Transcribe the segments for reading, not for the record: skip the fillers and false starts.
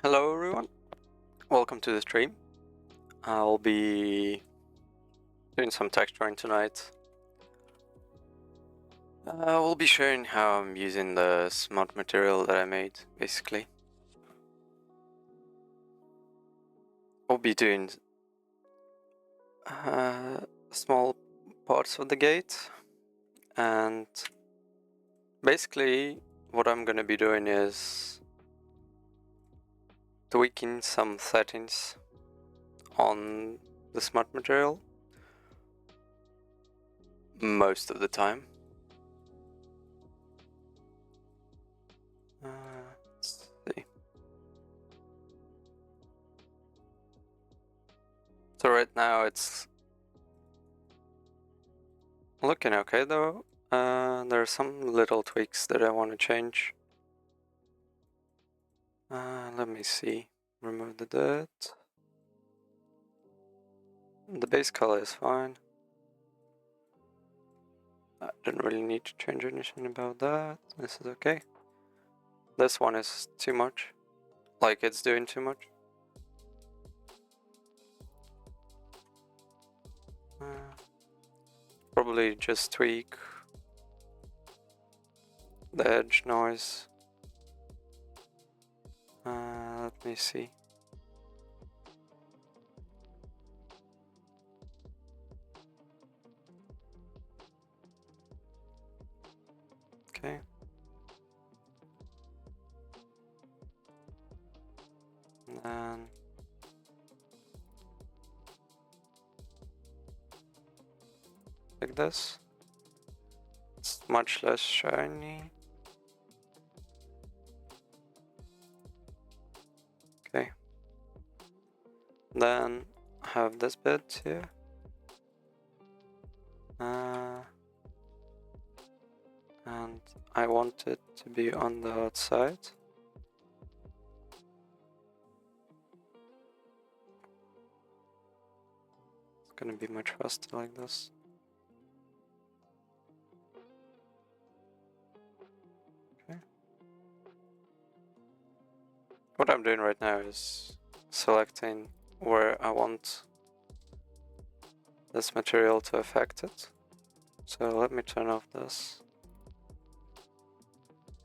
Hello everyone, welcome to the stream. I'll be doing some texturing tonight. We'll be showing how I'm using the smart material that I made, basically. We'll be doing small parts of the gate, and basically what I'm gonna be doing is tweaking some settings on the smart material most of the time. Let's see. So right now it's looking okay though. There are some little tweaks that I want to change. Let me see. Remove the dirt. The base color is fine. I didn't really need to change anything about that. This is okay. This one is too much. Like it's doing too much. Probably just tweak the edge noise. Let me see. Okay. And then like this. It's much less shiny. Okay. Then I have this bit here. And I want it to be on the outside. It's gonna be much faster like this. Okay. What I'm doing right now is selecting where I want this material to affect it. So let me turn off this.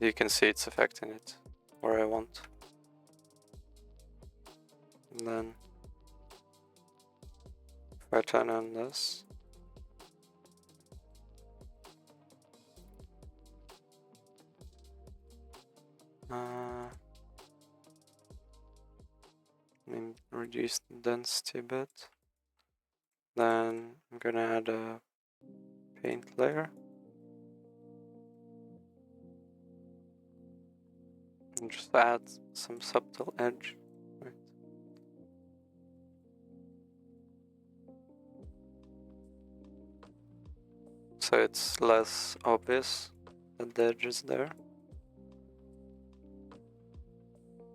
You can see it's affecting it where I want. And then if I turn on this, reduce the density a bit. Then I'm gonna add a paint layer. And just add some subtle edge. Right. So it's less obvious that the edge is there.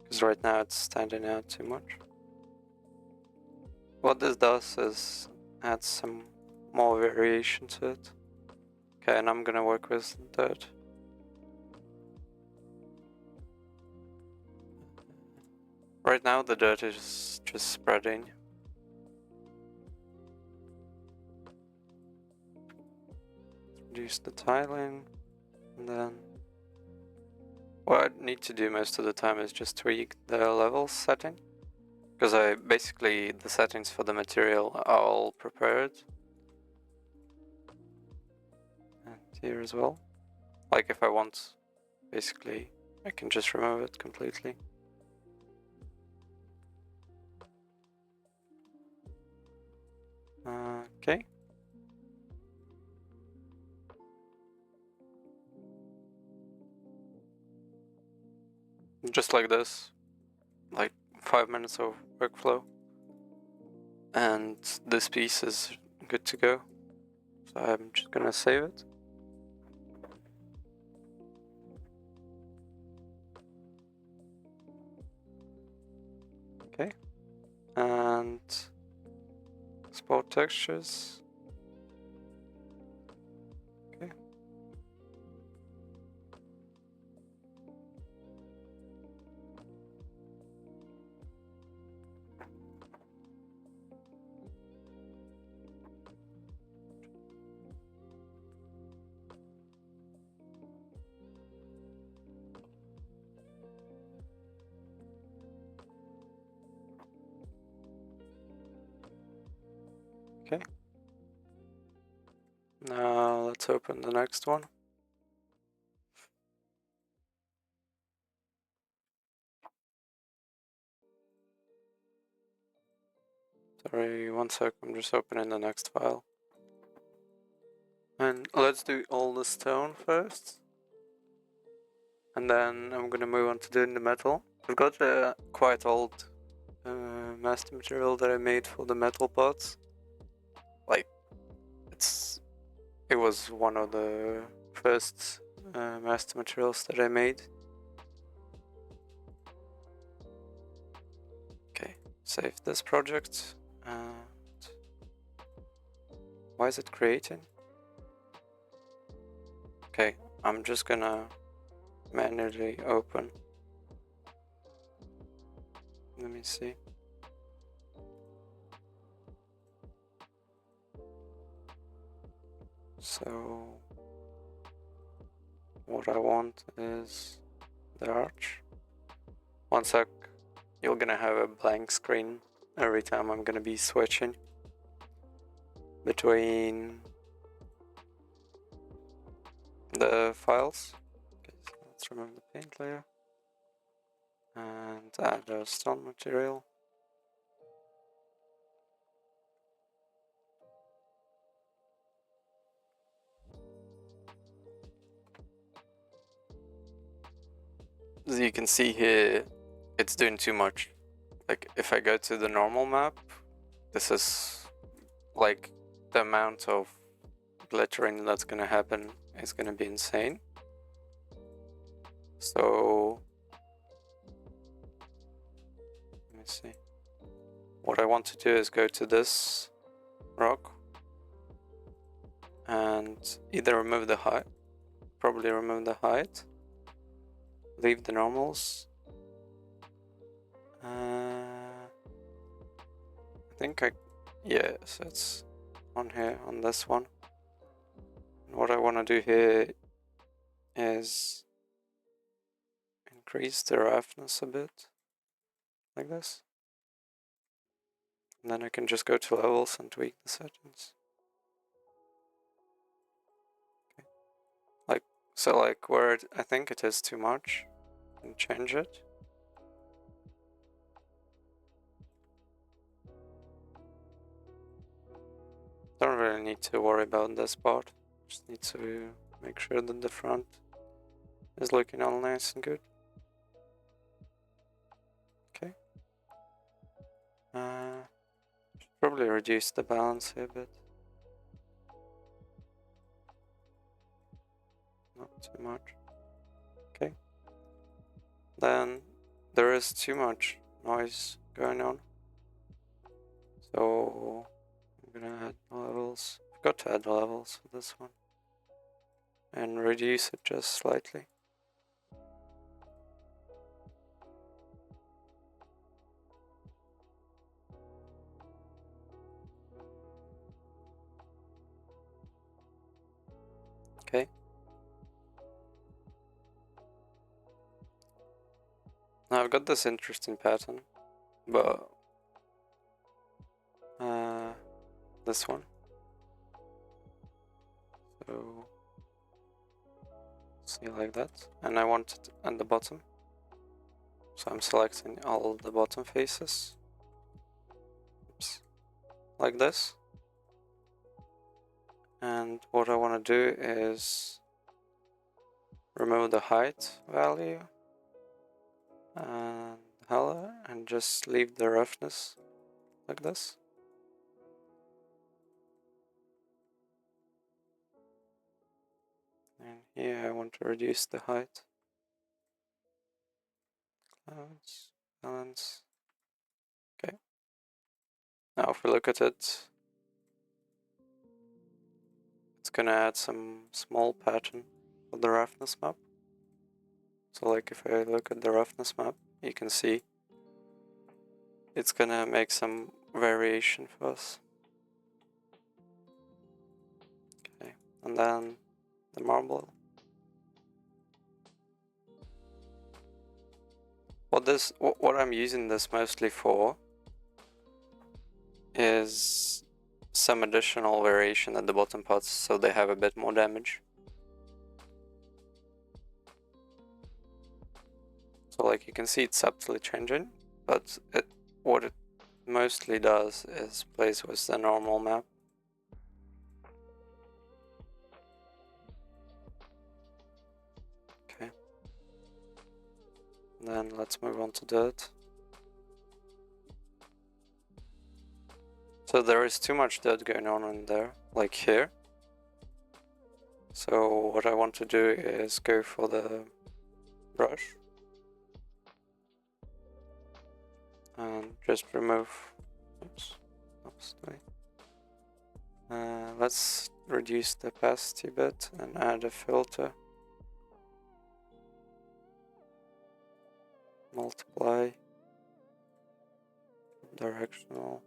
Because right now it's standing out too much. What this does is add some more variation to it. Okay, and I'm gonna work with dirt. Right now the dirt is just spreading. Reduce the tiling, and then what I need to do most of the time is just tweak the level setting. Because basically the settings for the material are all prepared. And here as well. Like if I want, basically, I can just remove it completely. Okay. Just like this, like 5 minutes of workflow. And this piece is good to go. So I'm just gonna save it. Okay. And export textures. Okay. Now let's open the next one. Sorry, one sec, I'm just opening the next file. And let's do all the stone first. And then I'm gonna move on to doing the metal. I've got a quite old master material that I made for the metal pots. Like, it was one of the first master materials that I made. Okay, save this project. And why is it creating? Okay, I'm just gonna manually open. Let me see. So what I want is the arch. One sec, you're gonna have a blank screen every time I'm gonna be switching between the files. Okay, so let's remove the paint layer and add a stone material. As you can see here, it's doing too much. Like, if I go to the normal map, this is like the amount of glittering that's gonna happen is gonna be insane. So let me see. What I want to do is go to this rock and either remove the height, probably remove the height, leave the normals. I think yeah, so it's on here, on this one. And what I want to do here is increase the roughness a bit, like this. And then I can just go to levels and tweak the settings. Okay. So where I think it is too much, and change it. Don't really need to worry about this part. Just need to make sure that the front is looking all nice and good. Okay. Should probably reduce the balance here a bit. Not too much. Okay. Then there is too much noise going on. So I'm gonna add levels. Forgot to add levels for this one. And reduce it just slightly. Okay. Now I've got this interesting pattern, but this one. So see like that, and I want it at the bottom. So I'm selecting all the bottom faces. Oops. Like this. And what I want to do is remove the height value and color and just leave the roughness like this. And here I want to reduce the height. Clouds, balance. Okay. Now if we look at it, it's gonna add some small pattern for the roughness map. So like if I look at the roughness map, you can see it's gonna make some variation for us. Okay, and then the marble. What I'm using this mostly for is some additional variation at the bottom parts so they have a bit more damage. So like you can see it's subtly changing, but what it mostly does is plays with the normal map. Okay. Then let's move on to dirt. So there is too much dirt going on in there, like here. So what I want to do is go for the brush and just remove, oops, let's reduce the opacity a bit and add a filter. Multiply, directional.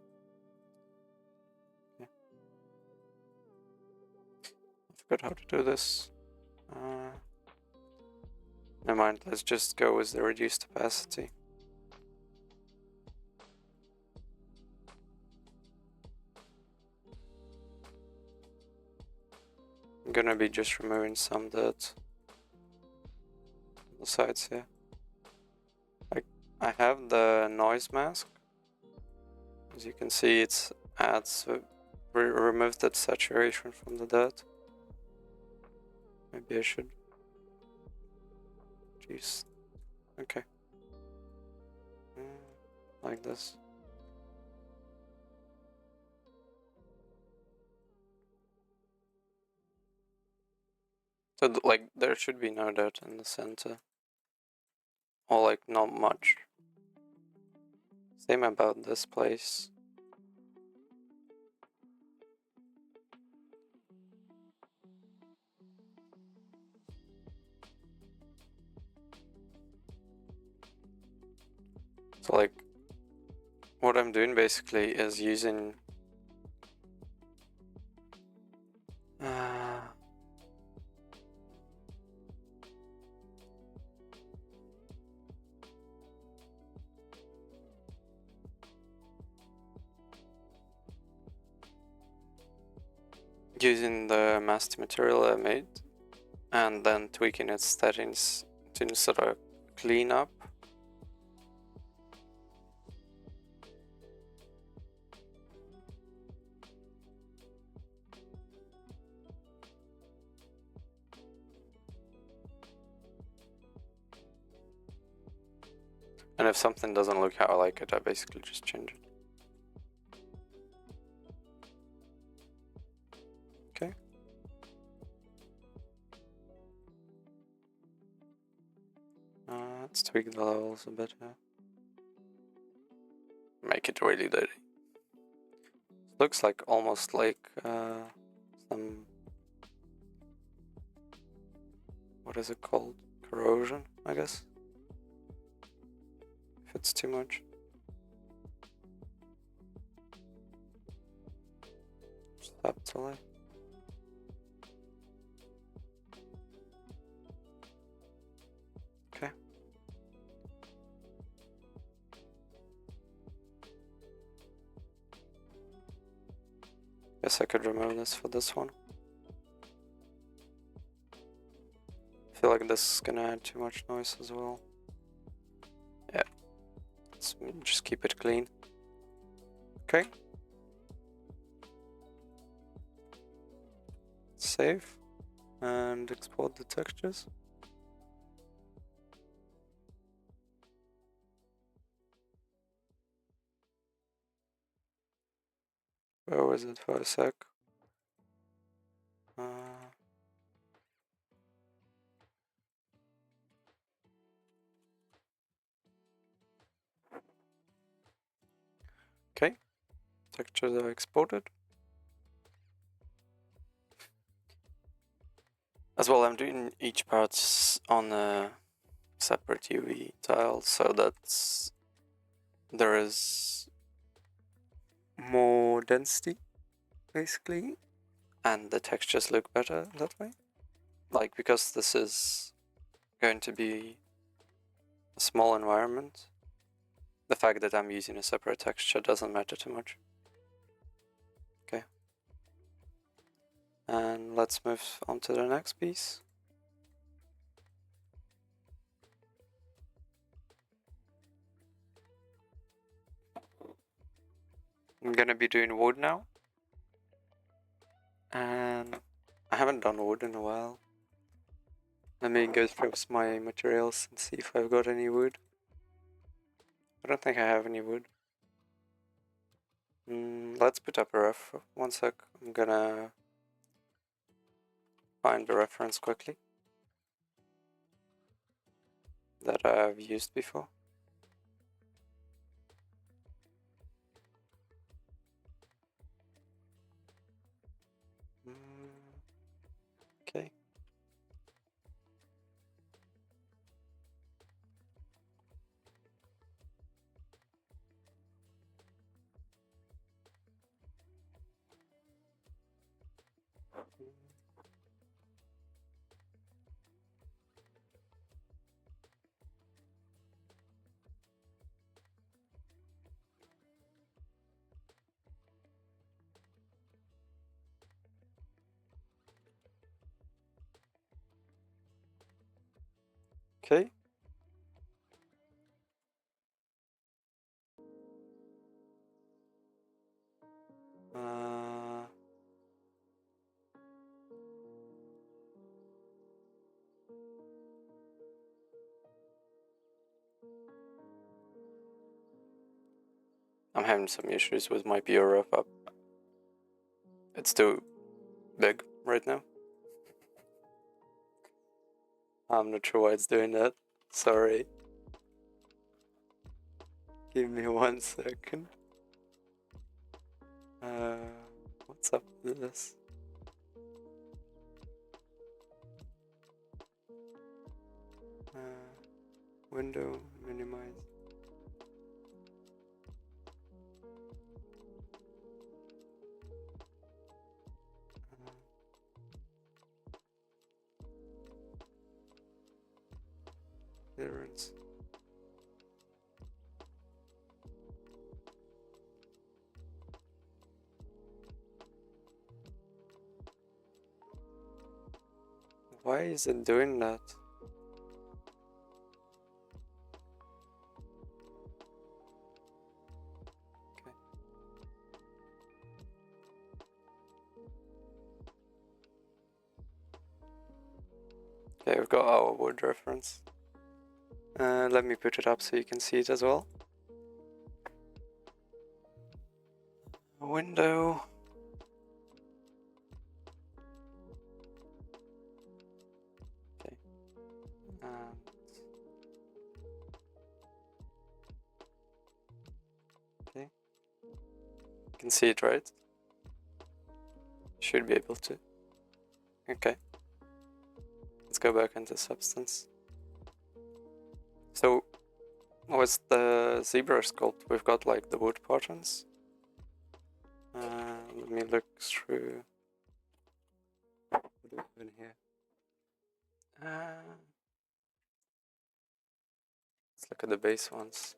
Okay. I forgot how to do this. Never mind, let's just go with the reduced opacity. I'm gonna be just removing some dirt on the sides here. I have the noise mask. As you can see, it adds remove that saturation from the dirt. Maybe I should. Jeez. Okay. Like this. So like there should be no dirt in the center. Or like not much. Same about this place. So like what I'm doing basically is using using the master material I made and then tweaking its settings to sort of clean up. And if something doesn't look how I like it, I basically just change it. Okay. Let's tweak the levels a bit here. Make it really dirty. Looks like almost like some, what is it called? Corrosion, I guess. If it's too much. Subtly. Okay. Guess I could remove this for this one. I feel like this is gonna add too much noise as well. Yeah. Let's just keep it clean. Okay. Save and export the textures. Where was it for a sec? Okay, textures are exported. As well, I'm doing each part on a separate UV tile so that there is more density, basically, and the textures look better that way. Like, because this is going to be a small environment, the fact that I'm using a separate texture doesn't matter too much. Okay, And let's move on to the next piece. I'm gonna be doing wood now. And I haven't done wood in a while. Let me go through my materials and see if I've got any wood. I don't think I have any wood. Let's put up a ref. 1 sec. I'm gonna find the reference quickly that I've used before. Okay. Okay. I'm having some issues with my PO wrap up. It's too big right now. I'm not sure why it's doing that. Sorry. Give me 1 second. What's up with this? Window, minimize. Clearance. Why is it doing that? Okay, we've got our wood reference. Let me put it up so you can see it as well. Window. Okay. Okay. You can see it, right? Should be able to. Okay. Let's go back into substance. So, with the zebra sculpt, we've got like the wood patterns. Let me look through. What do we have in here? Let's look at the base ones.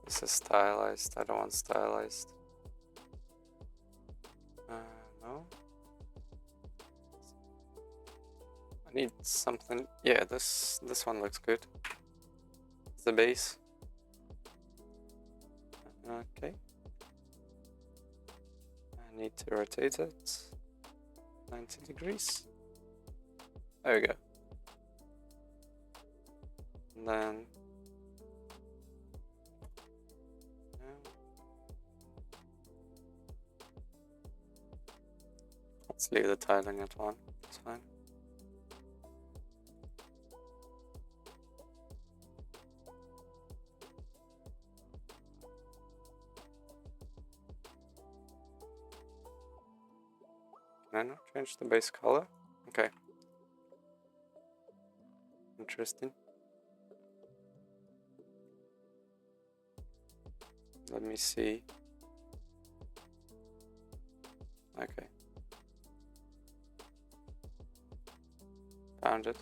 This is stylized. I don't want stylized. No. I need something. Yeah, this one looks good. It's the base. Okay. I need to rotate it 90 degrees. There we go. And then let's leave the tiling at 1. It's fine. Can I not change the base color? Okay. Interesting. Let me see. found it.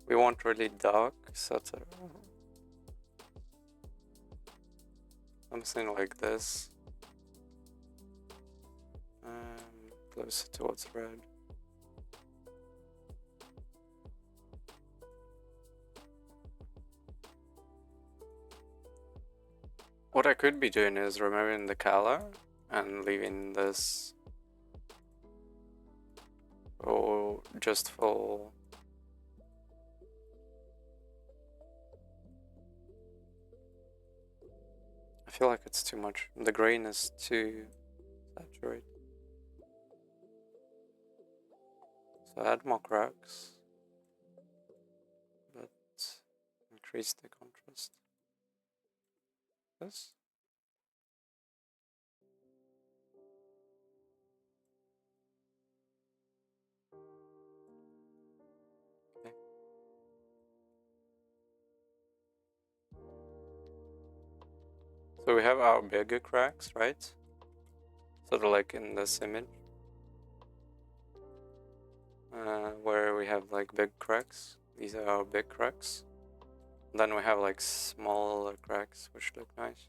We want really dark, sort of something like this. Closer towards red. What I could be doing is removing the color and leaving this or just for I feel like it's too much. The green is too saturated. So add more cracks, but increase the contrast. This. Okay. So we have our bigger cracks, right? Sort of like in this image. Where we have like big cracks. These are our big cracks. Then we have like smaller cracks which look nice.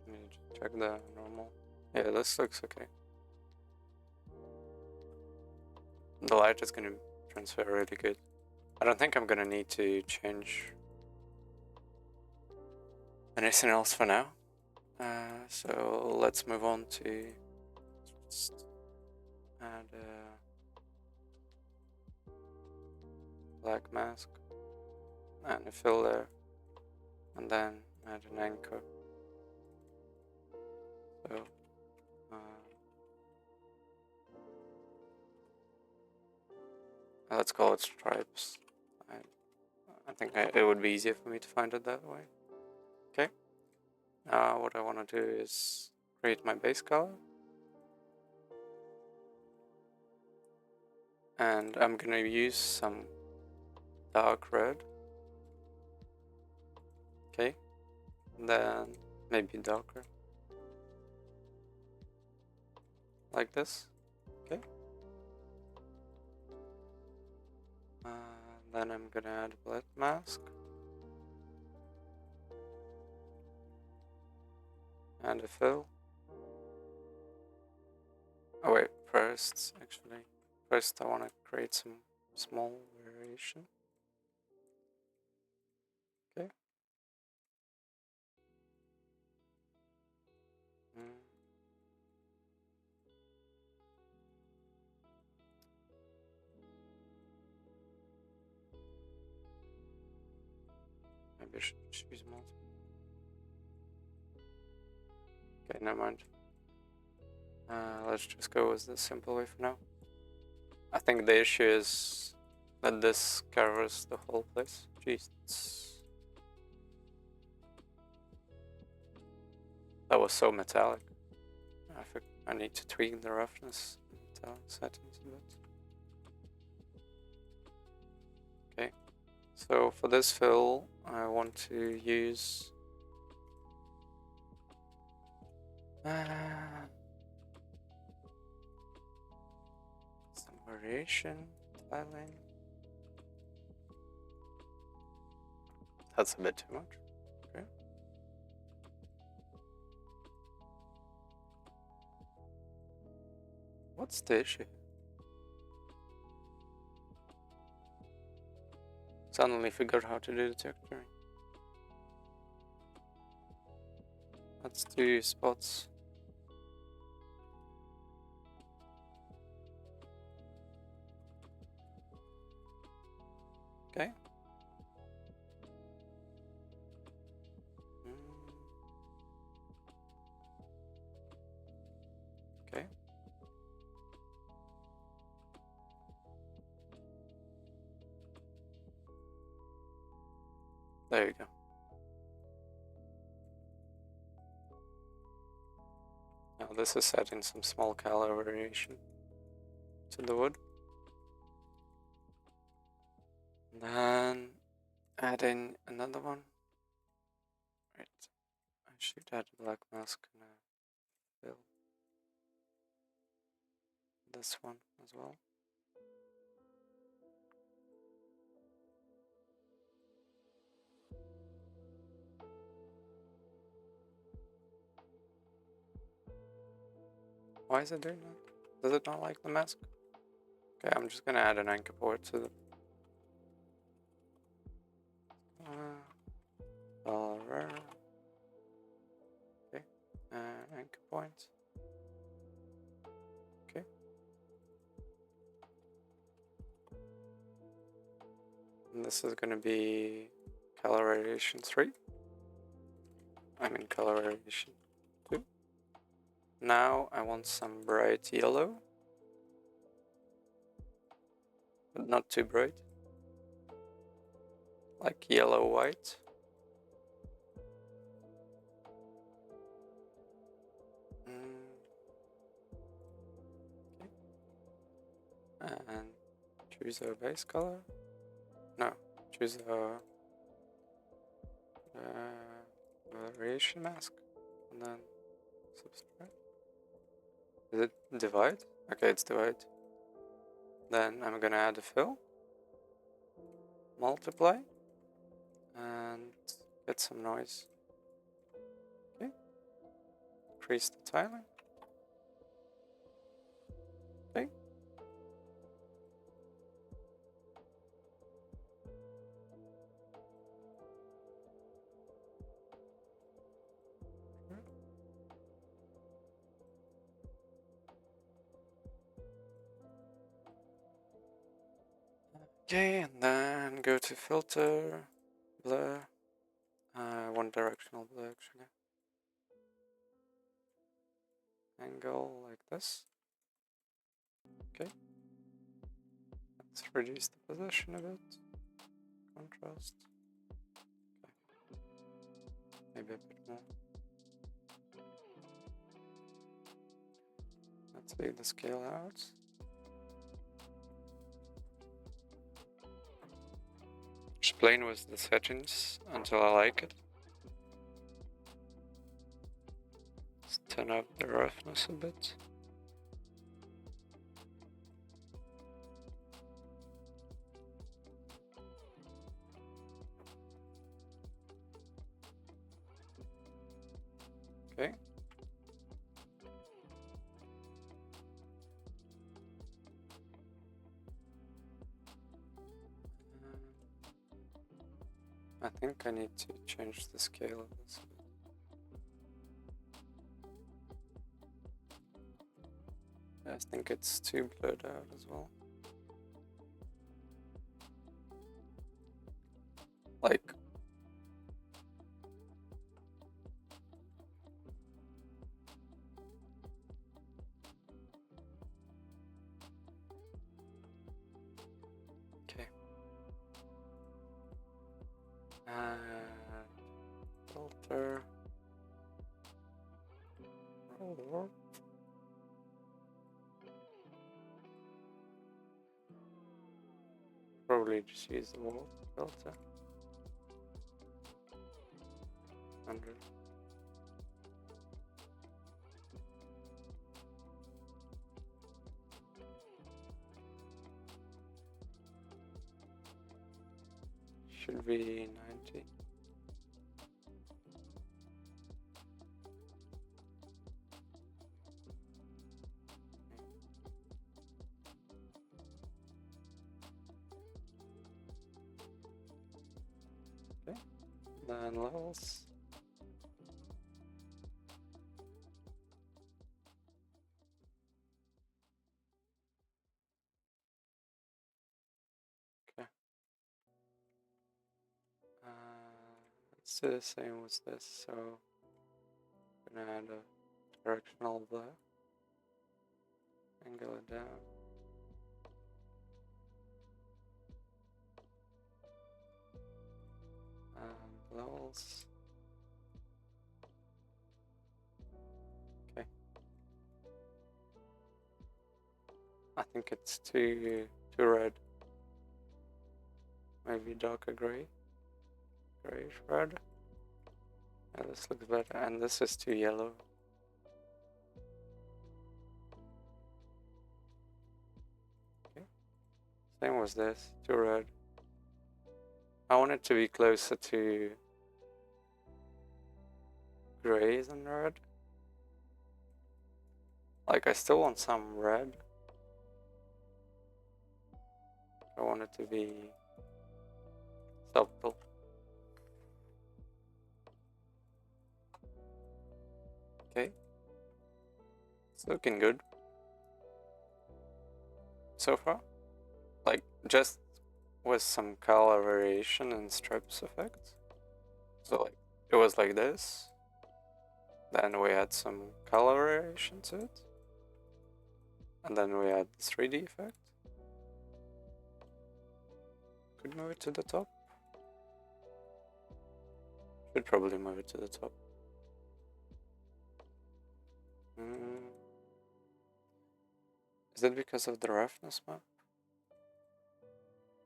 Let me check the normal. Yeah, this looks okay. The light is gonna transfer really good. I don't think I'm gonna need to change anything else for now. So let's move on to just add a black mask and a fill there, and then add an anchor. So let's call it stripes. I think it would be easier for me to find it that way. Okay. Now what I want to do is create my base color. And I'm going to use some dark red. Okay. And then maybe darker. Like this. Okay. Then I'm going to add a black mask. And a fill. Oh wait, first I want to create some small variation. Okay. Maybe I should choose multiple. Okay, never mind. Let's just go with the simple way for now. I think the issue is that this covers the whole place. Jeez. That was so metallic. I need to tweak the roughness and metallic settings a bit. Okay. So for this fill, I want to use some variation tiling. That's a bit too much. Okay. What's the issue? Suddenly figured how to do the texturing. Let's do spots. Okay. Okay. There you go. Now this is setting some small color variation to the wood. Then adding another one. Right. I should add a black mask and a fill. this one as well. Why is it doing that? Does it not like the mask? Okay, I'm just gonna add an anchor port to the okay, anchor point. Okay. And this is gonna be color variation 3. I mean color variation 2. Now I want some bright yellow, but not too bright. Like yellow-white. Okay. And choose a base color. No, choose a variation mask, and then subtract. Is it divide? Okay, it's divide. Then I'm gonna add a fill, multiply, and get some noise. Okay, increase the tiling. Okay. Okay, and then go to filter, blur, one directional blur actually. Angle like this. Okay. Let's reduce the position a bit. Contrast. Okay. Maybe a bit more. Let's leave the scale out. Just playing with the settings until I like it. Let's turn up the roughness a bit. Okay. I think I need to change the scale of this a bit. I think it's too blurred out as well. Like, okay. Filter. Roll. Probably just use the wall filter. 100. Should be 90. Okay, then levels. Okay. Let's do the same with this, so I'm gonna add a directional blur. Angle it down. Levels. Okay. I think it's too red. Maybe darker gray. Grayish red. Yeah, this looks better. And this is too yellow. Same was this, too red. I want it to be closer to gray than red. Like, I still want some red. I want it to be subtle. Okay. It's looking good so far. Like, just with some color variation and stripes effect. So, like, it was like this. Then we had some color variation to it. And then we had the 3D effect. Could move it to the top. Should probably move it to the top. Is it because of the roughness map?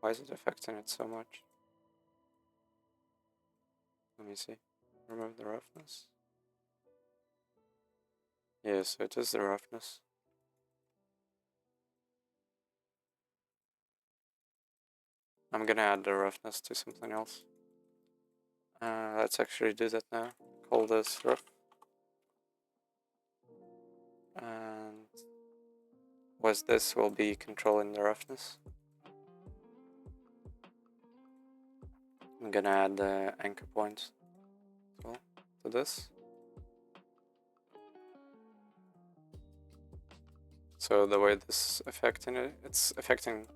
Why is it affecting it so much? Let me see. Remove the roughness. Yeah, so it is the roughness. I'm gonna add the roughness to something else. Let's actually do that now. Call this rough. And with this will be controlling the roughness. I'm gonna add the anchor point to this. So the way this is affecting it, it's affecting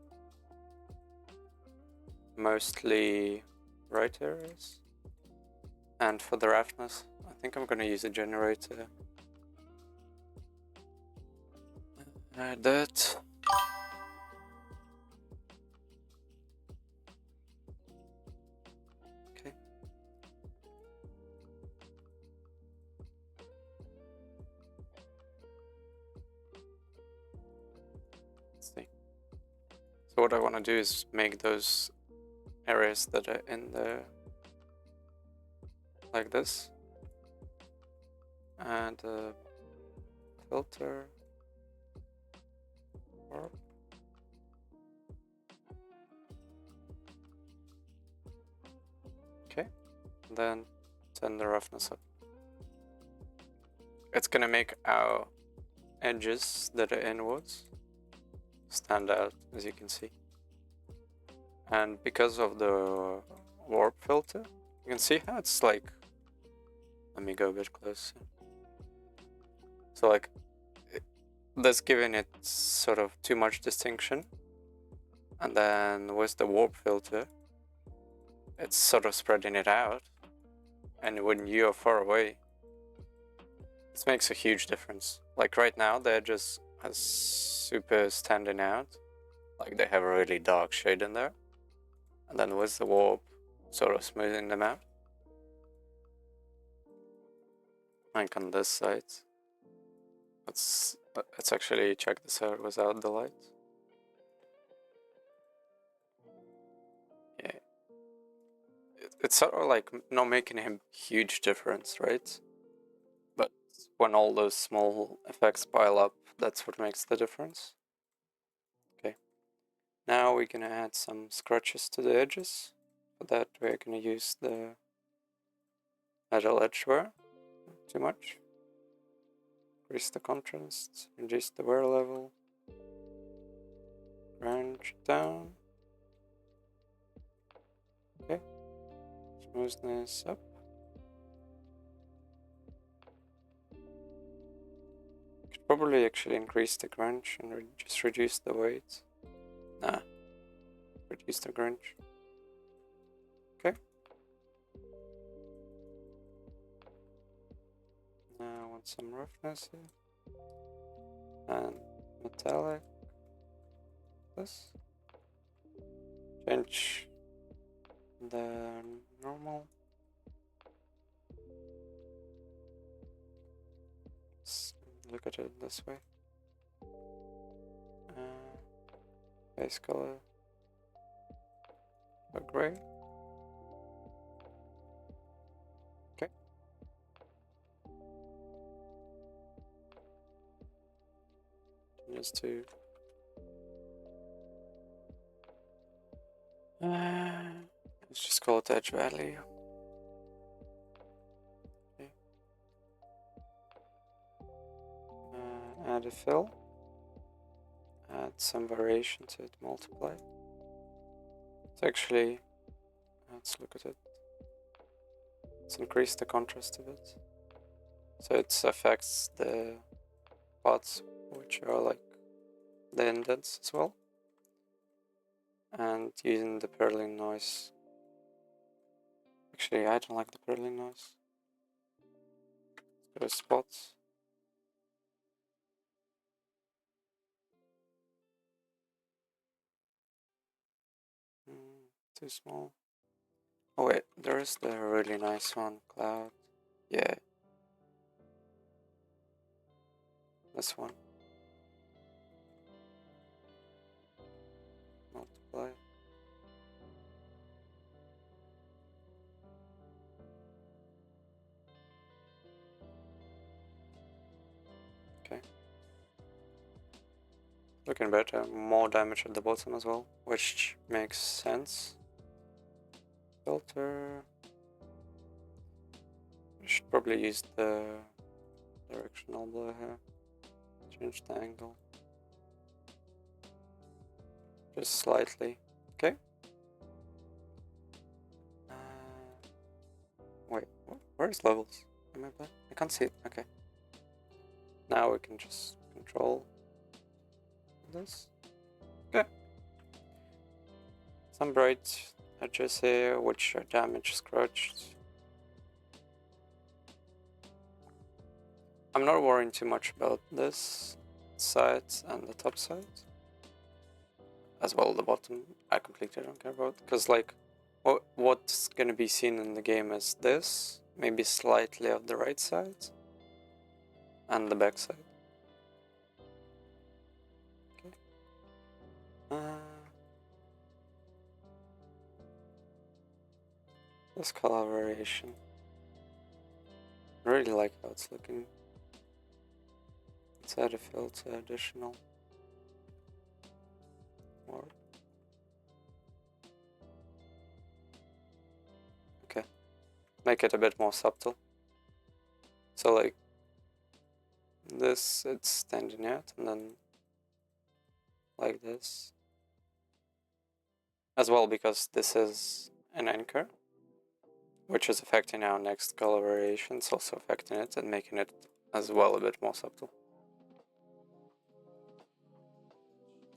mostly right areas. And for the roughness, I think I'm gonna use a generator. Add that. Okay. Let's see. So what I want to do is make those areas that are in the like this, and filter warp. Okay, then turn the roughness up. It's gonna make our edges that are inwards stand out, as you can see. And because of the warp filter, you can see how it's like, let me go a bit closer. So like, that's giving it sort of too much distinction. And then with the warp filter, it's sort of spreading it out. And when you are far away, this makes a huge difference. Like right now, they're just super standing out. Like they have a really dark shade in there. And then with the warp, sort of smoothing them out. Like on this side. Let's actually check this out without the light. Yeah. It's sort of like not making a huge difference, right? But when all those small effects pile up, that's what makes the difference. Okay. Now we're gonna add some scratches to the edges. For that we're gonna use the metal edge wear. Not too much. Increase the contrast, reduce the wear level. Grunge down. Okay. Smoothness up. Could probably actually increase the grunge and just reduce the weight. Nah. Reduce the grunge. Okay. Now I want some roughness here. And metallic. This. Change the normal. Let's look at it this way. Base color. A gray. Okay. Just to Let's just call it edge value. Okay. Add a fill. Add some variation to it, multiply. It's actually, let's look at it. Let's increase the contrast a bit. So it affects the parts which are like the indents as well. And using the purling noise. Actually, I don't like the purling noise. Let's go to spots. Too small. Oh wait, there is the really nice one, cloud. Yeah. This one. Multiply. Okay. Looking better. More damage at the bottom as well, which makes sense. Filter. I should probably use the directional blur here. Change the angle. Just slightly. Okay. Wait, where's levels? Am I back? I can't see it. Okay. Now we can just control this. Okay. Some bright edges here, which are damage scratched. I'm not worrying too much about this side and the top side. As well the bottom, I completely don't care about. Because like, what's gonna be seen in the game is this, maybe slightly of the right side, and the back side. Okay. This color variation. I really like how it's looking. Let's add a filter additional. Or okay. Make it a bit more subtle. So like this, it's standing out, and then like this. As well, because this is an anchor, which is affecting our next color variation. It's also affecting it and making it as well a bit more subtle.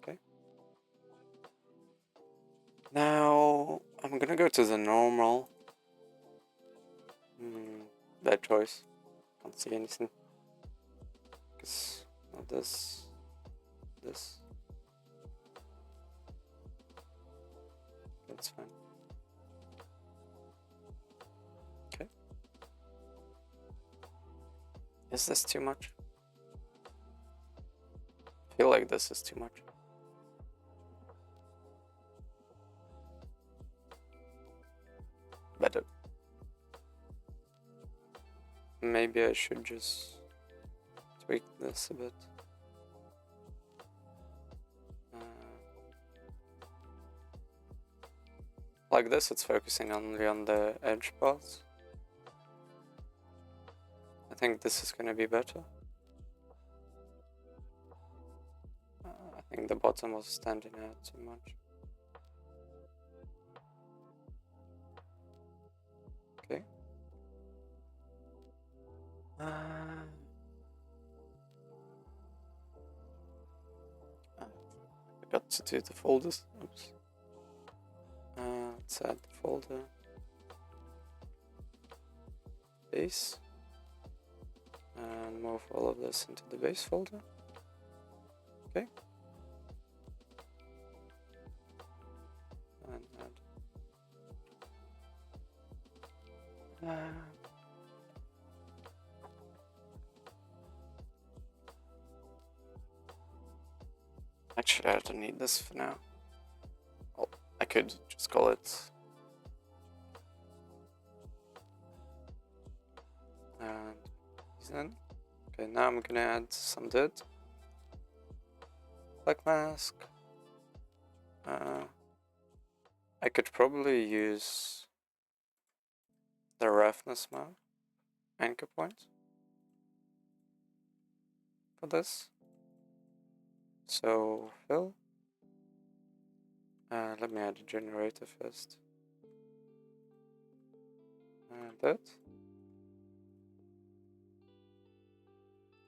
Okay. Now I'm gonna go to the normal. Bad choice. Can't see anything. Because of this. That's fine. Okay. Is this too much? I feel like this is too much. Better. Maybe I should just tweak this a bit. Like this, it's focusing only on the edge parts. I think this is gonna be better. I think the bottom was standing out too much. Okay. I forgot to do the folders. Oops. Let's add the folder. Base. And move all of this into the base folder. Okay. And add. Actually, I don't need this for now. Well, I could just call it. And then, okay, now I'm gonna add some dirt. Black mask. I could probably use the roughness map anchor point for this. So fill. Let me add a generator first. And that.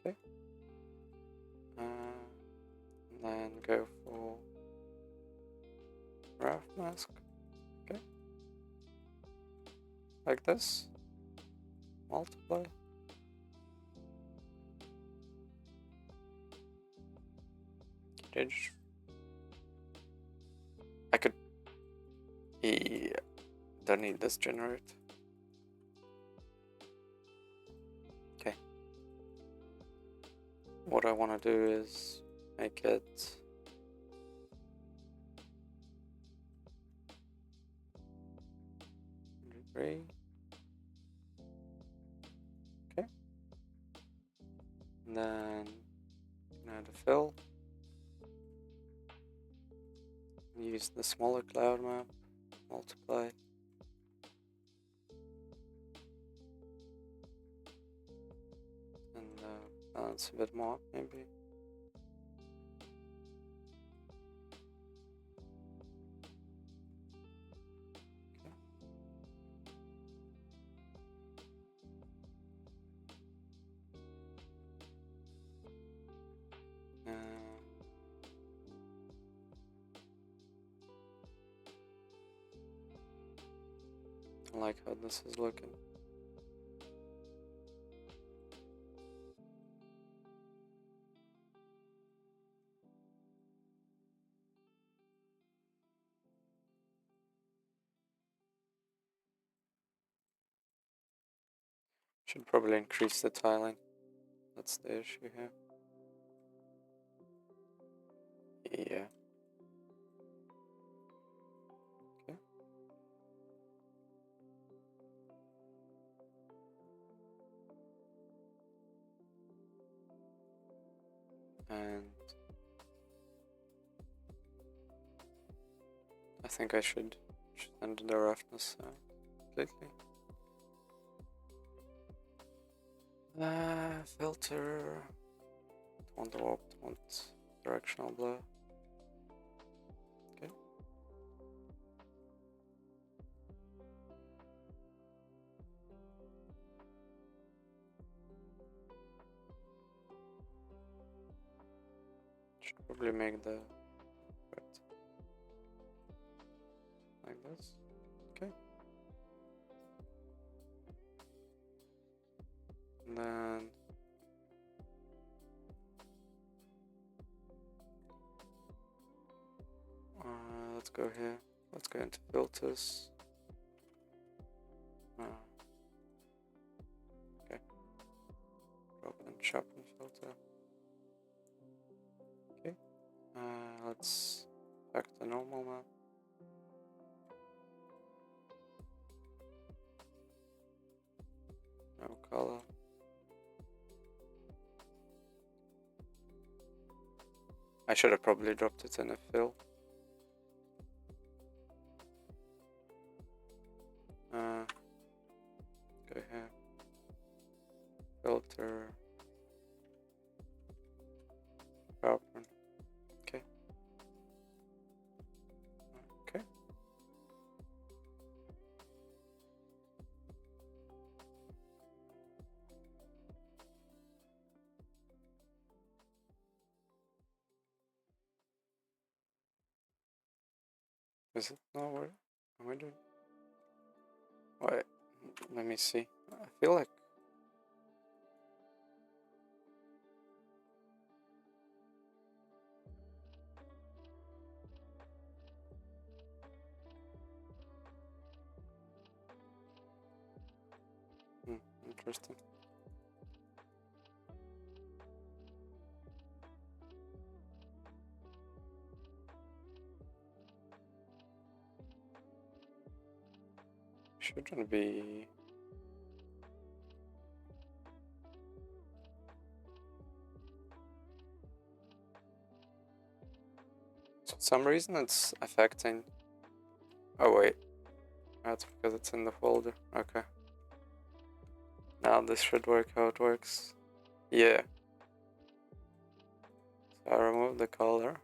Okay. And then go for rough mask. Okay. Like this. Multiply. Edge. I could. Yeah. Don't need this generator. Okay. What I want to do is make it gray. Okay. And then add a fill. Use the smaller cloud map. Multiply. And balance a bit more, maybe. Okay. I like how this is looking. Should probably increase the tiling. That's the issue here. Yeah. Okay. And I think I should end the roughness completely. Filter. Don't want the warp, don't want directional blur. Okay. Should probably make the red like this. Okay. And then let's go here. Let's go into filters. Okay. Drop and sharpen filter. Okay. Let's back to normal map. No color. I should have probably dropped it in a fill. Go here. Filter. Sharpen. Okay. Okay. Is it not what am I doing? Wait, let me see. I feel like interesting. Shouldn't be. For some reason it's affecting Oh wait, that's because it's in the folder. Okay. Now this should work how it works. Yeah. So I remove the color.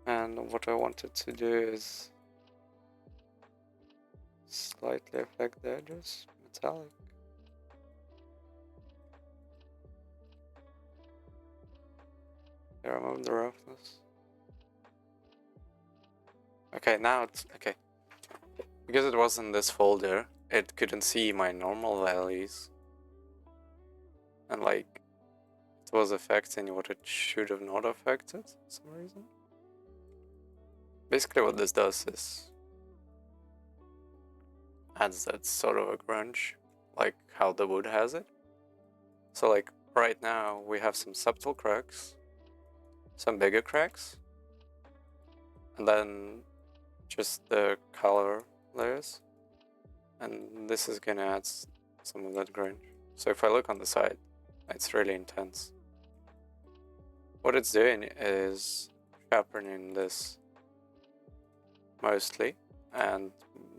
And what I wanted to do is slightly affect the edges, metallic. Remove the roughness. Okay, now it's okay. Because it was in this folder, it couldn't see my normal values. And like, it was affecting what it should have not affected for some reason. Basically what this does is adds that sort of a grunge, like how the wood has it. So like, right now we have some subtle cracks, some bigger cracks, and then just the color layers. And this is gonna add some of that grunge. So if I look on the side, it's really intense. What it's doing is sharpening this mostly, and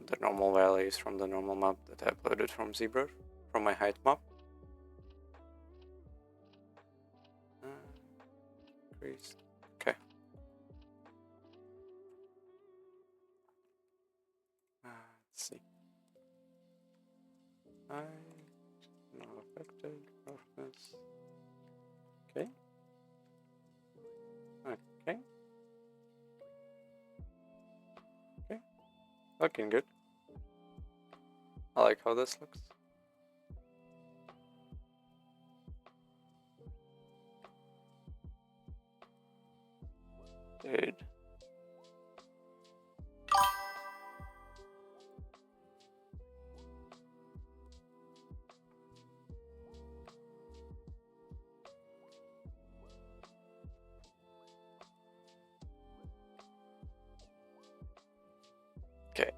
the normal values from the normal map that I uploaded from Zebra, from my height map. Increased. Okay. Let's see. Height, not affected, roughness. Okay. Okay. Okay. Looking good. I like how this looks. Dude. Okay.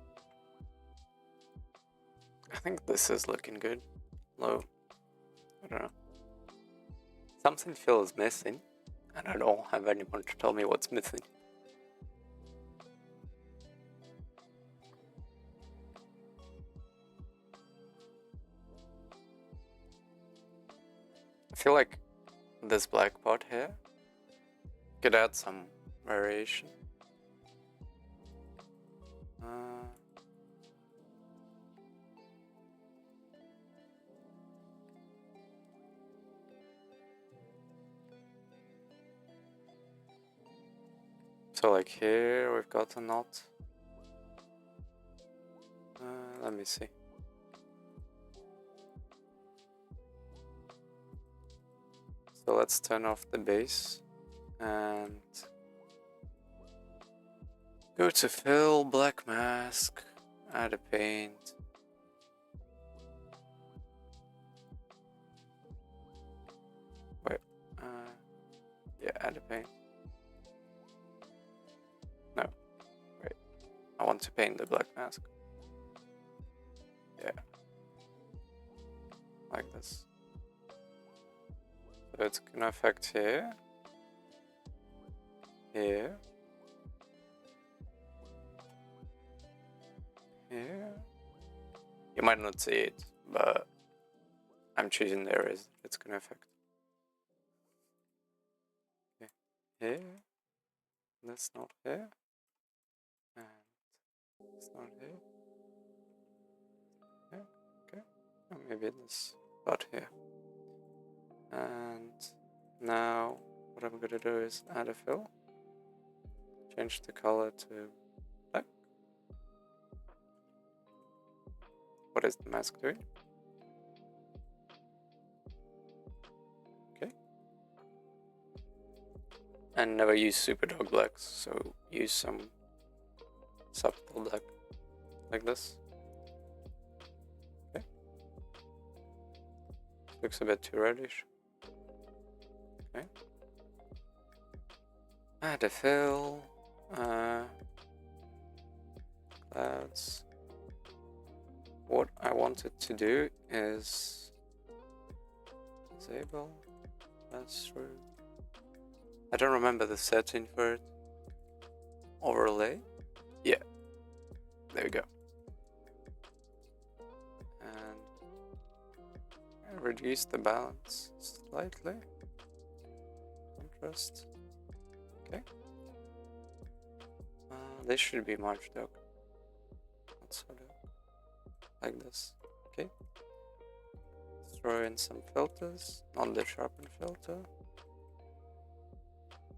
I think this is looking good. Low. I don't know. Something feels missing, and I don't have anyone to tell me what's missing. I feel like this black part here could add some variation. So like here we've got a knot. Let me see. So let's turn off the base and go to fill, black mask, add a paint. Wait, yeah, add a paint. No, wait, I want to paint the black mask. Yeah, like this. So it's gonna affect here, here, here. You might not see it, but I'm choosing the areas it's gonna affect. Okay. Here, that's not here, and it's not here. Yeah, okay, and maybe this spot here. And now what I'm gonna do is add a fill, change the color to black. What is the mask doing? Okay. And never use super dark blacks, so use some subtle black, like this. Okay. Looks a bit too reddish. Okay. Add a fill. Clouds. What I wanted to do is disable pass through. I don't remember the setting for it. overlay. Yeah, there we go. And reduce the balance slightly. Contrast. Okay. This should be much darker. Let's sort of like this. Okay. Throw in some filters, not the sharpen filter.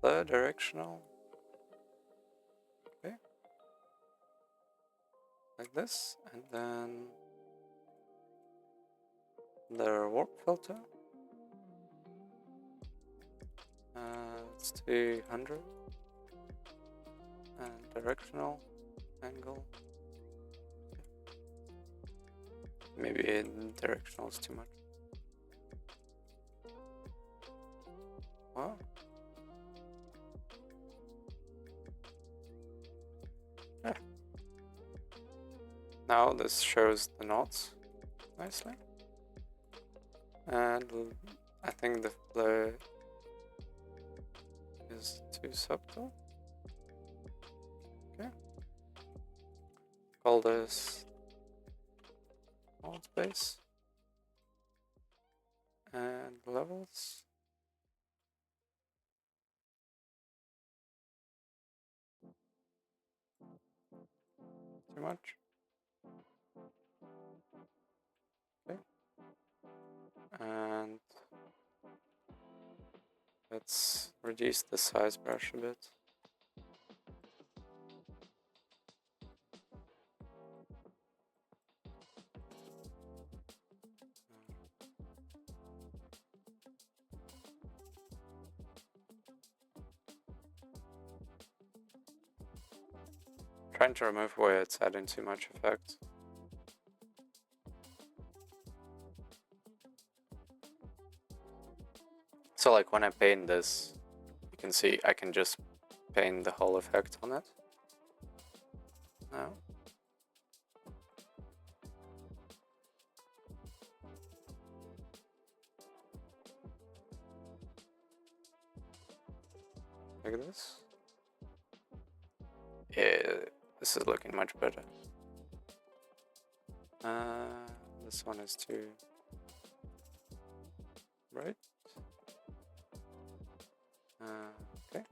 Blur directional. Okay. Like this, and then the warp filter. It's 200. And directional angle. Maybe directional is too much. Wow. Yeah. Now this shows the knots nicely. And I think the blur is too subtle. Okay. Call this mode space. And levels. Too much. Okay. And let's reduce the size brush a bit. Trying to remove where it's adding too much effect. So like when I paint this, you can see I can just paint the whole effect on it. Now. Like this. Yeah, this is looking much better. This one is too bright. Okay.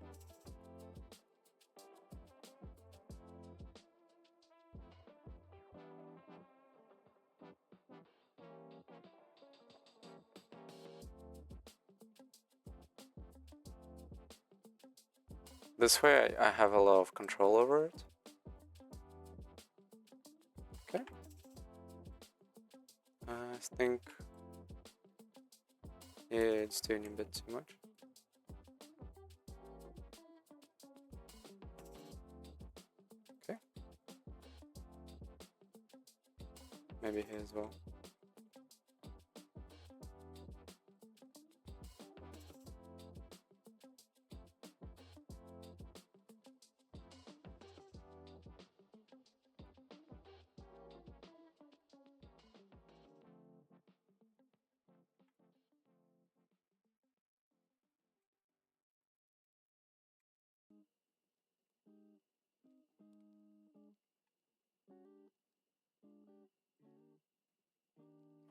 This way I have a lot of control over it. Okay. I think it's doing a bit too much. Okay. Maybe here as well.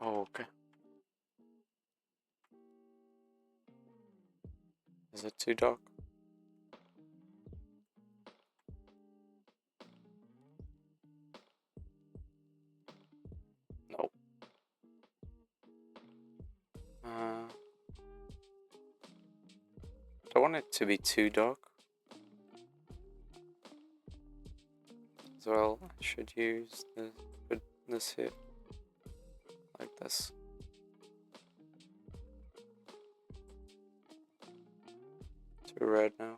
Oh, okay. Is it too dark? No. Don't want it to be too dark. As well, I should use this here, like this. Too red now.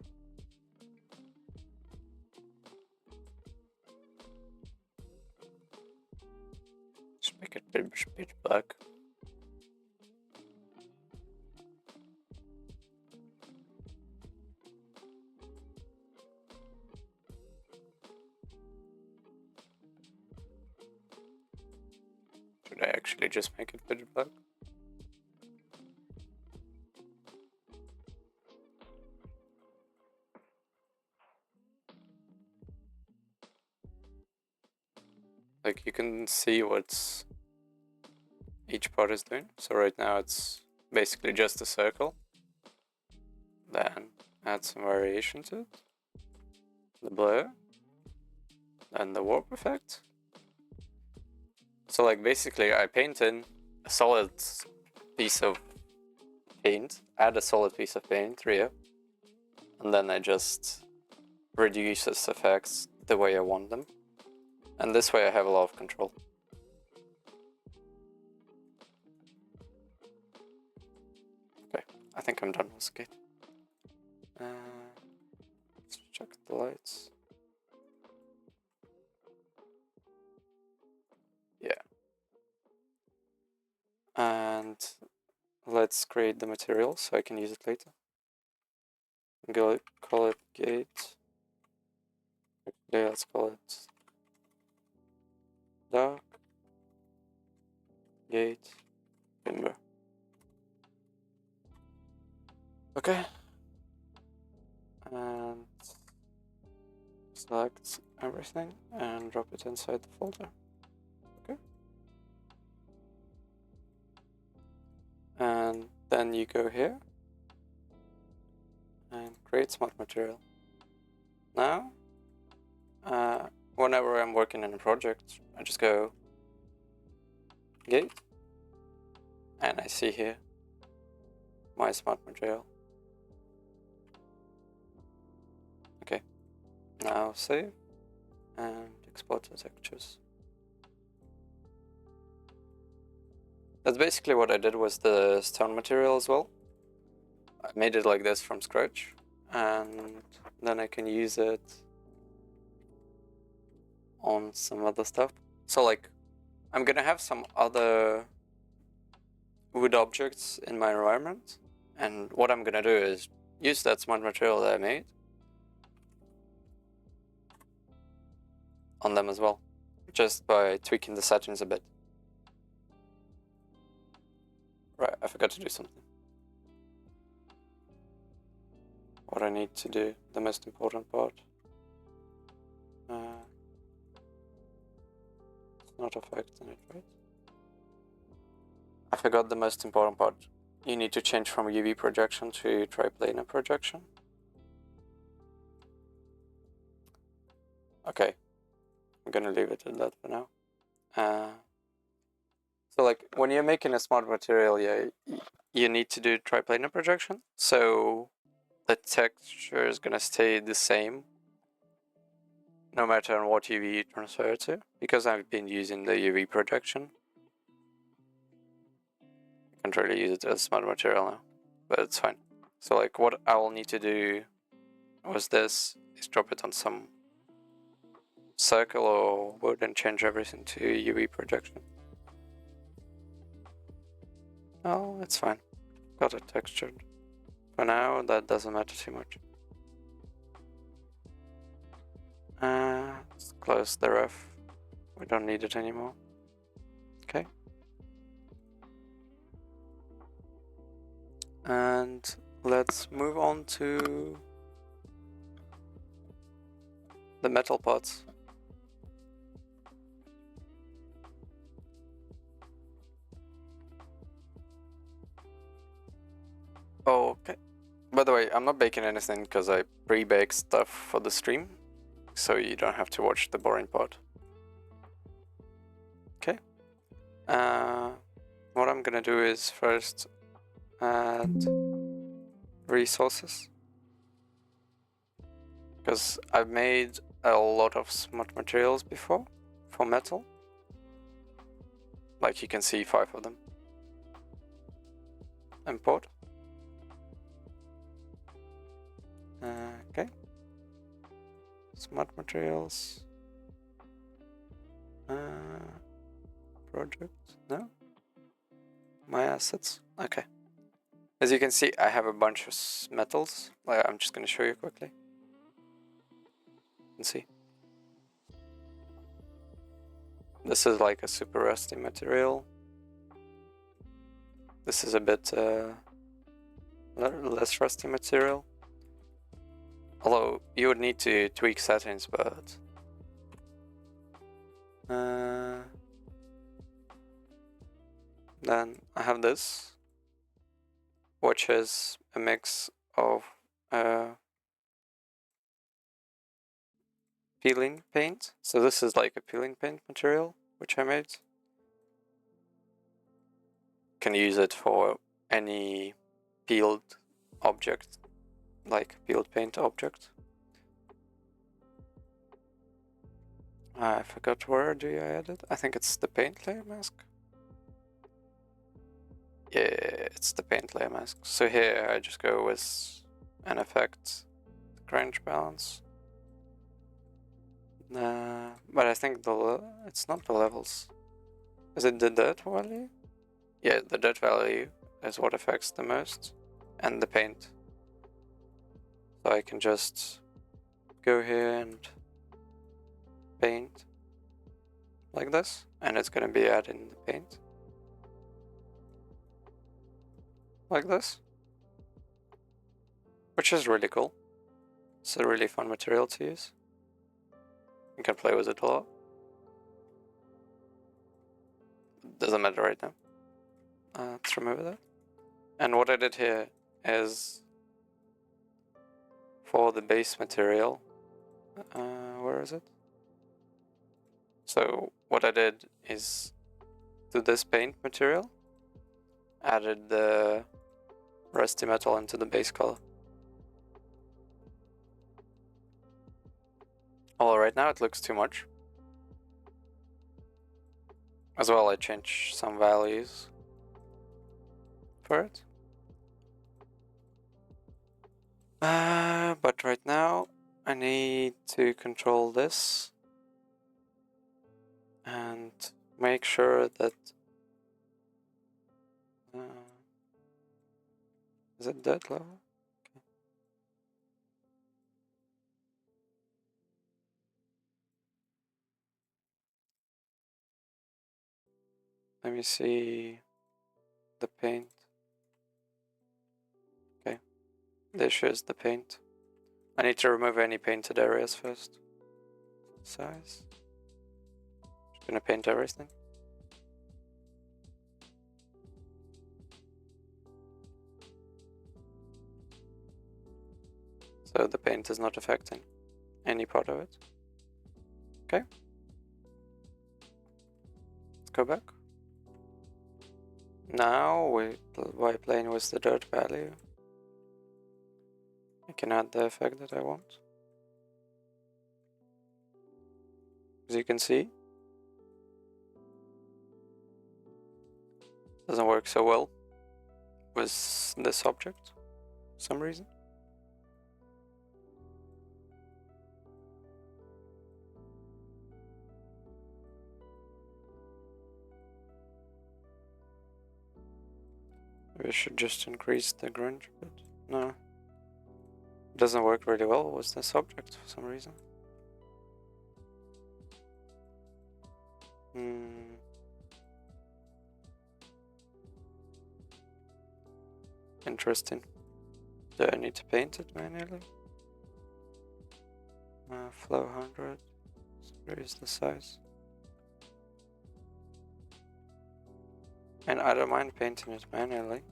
Just make it pitch black. Should I actually just make it pitch black? Like you can see what each part is doing. So right now it's basically just a circle. Then add some variation to it. The blur. Then the warp effect. So like basically I paint in a solid piece of paint, add a solid piece of paint, here, and then I just reduce its effects the way I want them. And this way I have a lot of control. Okay, I think I'm done with skate. Let's check the lights. Yeah. And let's create the material so I can use it later. Call it gate. Okay, let's call it dark gate timber. Okay. And select everything and drop it inside the folder. Okay. And then you go here and create smart material. Now, whenever I'm working in a project, I just go gate and I see here my smart material. Okay, now save and export the textures. That's basically what I did with the stone material as well. I made it like this from scratch, and then I can use it on some other stuff. So like, I'm gonna have some other wood objects in my environment, and what I'm gonna do is use that smart material that I made on them as well, just by tweaking the settings a bit. Right, I forgot to do something. What I need to do, the most important part. It's not affecting it, right? I forgot the most important part. You need to change from UV projection to triplanar projection. Okay, I'm gonna leave it at that for now. So like when you're making a smart material, yeah, you need to do triplanar projection. So the texture is gonna stay the same no matter on what UV you transfer it to, because I've been using the UV projection. I can't really use it as smart material now, but it's fine. So like what I will need to do with this is drop it on some circle or wood and change everything to UV projection. Oh, it's fine. Got it textured. For now, that doesn't matter too much. Let's close the ref. We don't need it anymore. Okay. And let's move on to the metal parts. Okay. By the way, I'm not baking anything because I pre-bake stuff for the stream, so you don't have to watch the boring part. Okay. What I'm gonna do is first add resources, because I've made a lot of smart materials before for metal. Like you can see 5 of them. Import. Okay. Smart materials. Project. No. My assets. Okay. As you can see, I have a bunch of metals. I'm just going to show you quickly. You can see. This is like a super rusty material. This is a bit less rusty material. Although you would need to tweak settings, but Then I have this, which is a mix of peeling paint. So this is like a peeling paint material, which I made. Can use it for any peeled object, like peeled paint object. I forgot where do you add it? I think it's the paint layer mask. Yeah, it's the paint layer mask. So here I just go with an effect, grain balance. But I think it's not the levels. Is it the dirt value? Yeah, the dirt value is what affects the most, and the paint. So I can just go here and paint like this, and it's gonna be adding the paint like this, which is really cool. It's a really fun material to use. You can play with it a lot. Doesn't matter right now. Let's remove that. And what I did here is for the base material. Where is it? So what I did is to this paint material, added the rusty metal into the base color. Well, right now it looks too much. As well, I changed some values for it. But right now I need to control this and make sure that is it that level? Okay. Let me see the paint. Okay, this shows the paint. I need to remove any painted areas first. Size. Just gonna paint everything. So the paint is not affecting any part of it. Okay. Let's go back. Now, by playing with the dirt value, I can add the effect that I want. As you can see, doesn't work so well with this object for some reason. Maybe I should just increase the grunge, but no. It doesn't work really well with this object for some reason. Interesting. Do I need to paint it manually? Flow 100. Increase the size. And I don't mind painting it manually.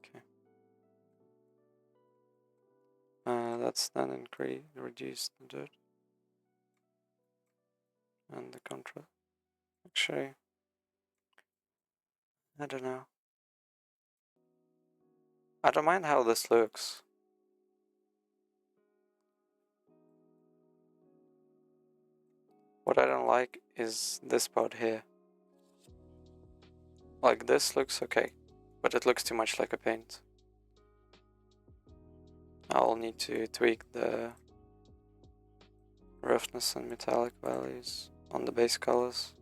Okay. Let's then reduce the dirt and the contrast. Actually, I don't know. I don't mind how this looks. What I don't like is this part here. Like this looks okay, but it looks too much like a paint. I'll need to tweak the roughness and metallic values on the base colors.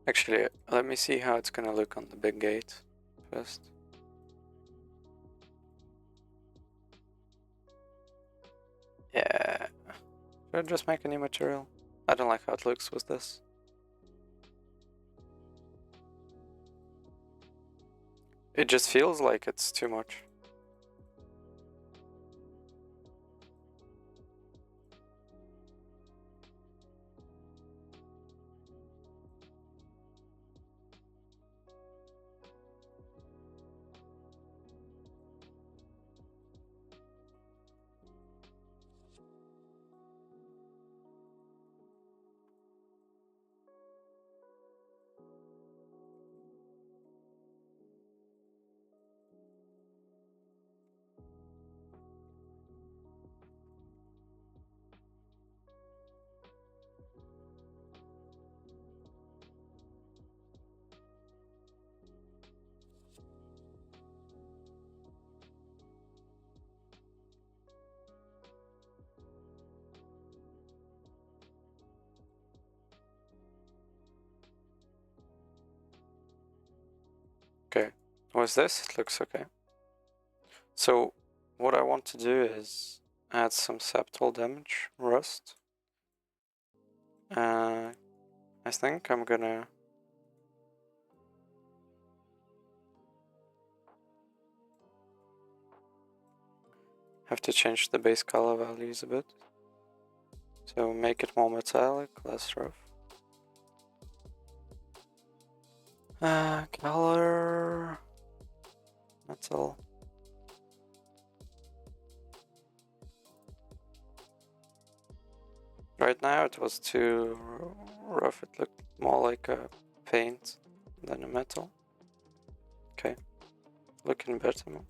Actually, let me see how it's gonna look on the big gate first. Yeah. Should I just make a new material? I don't like how it looks with this. It just feels like it's too much. Okay, with this it looks okay. So what I want to do is add some septal damage rust. I think I'm gonna have to change the base color values a bit. So make it more metallic, less rough. Color metal. Right now it was too rough, it looked more like a paint than a metal. Okay, looking better now.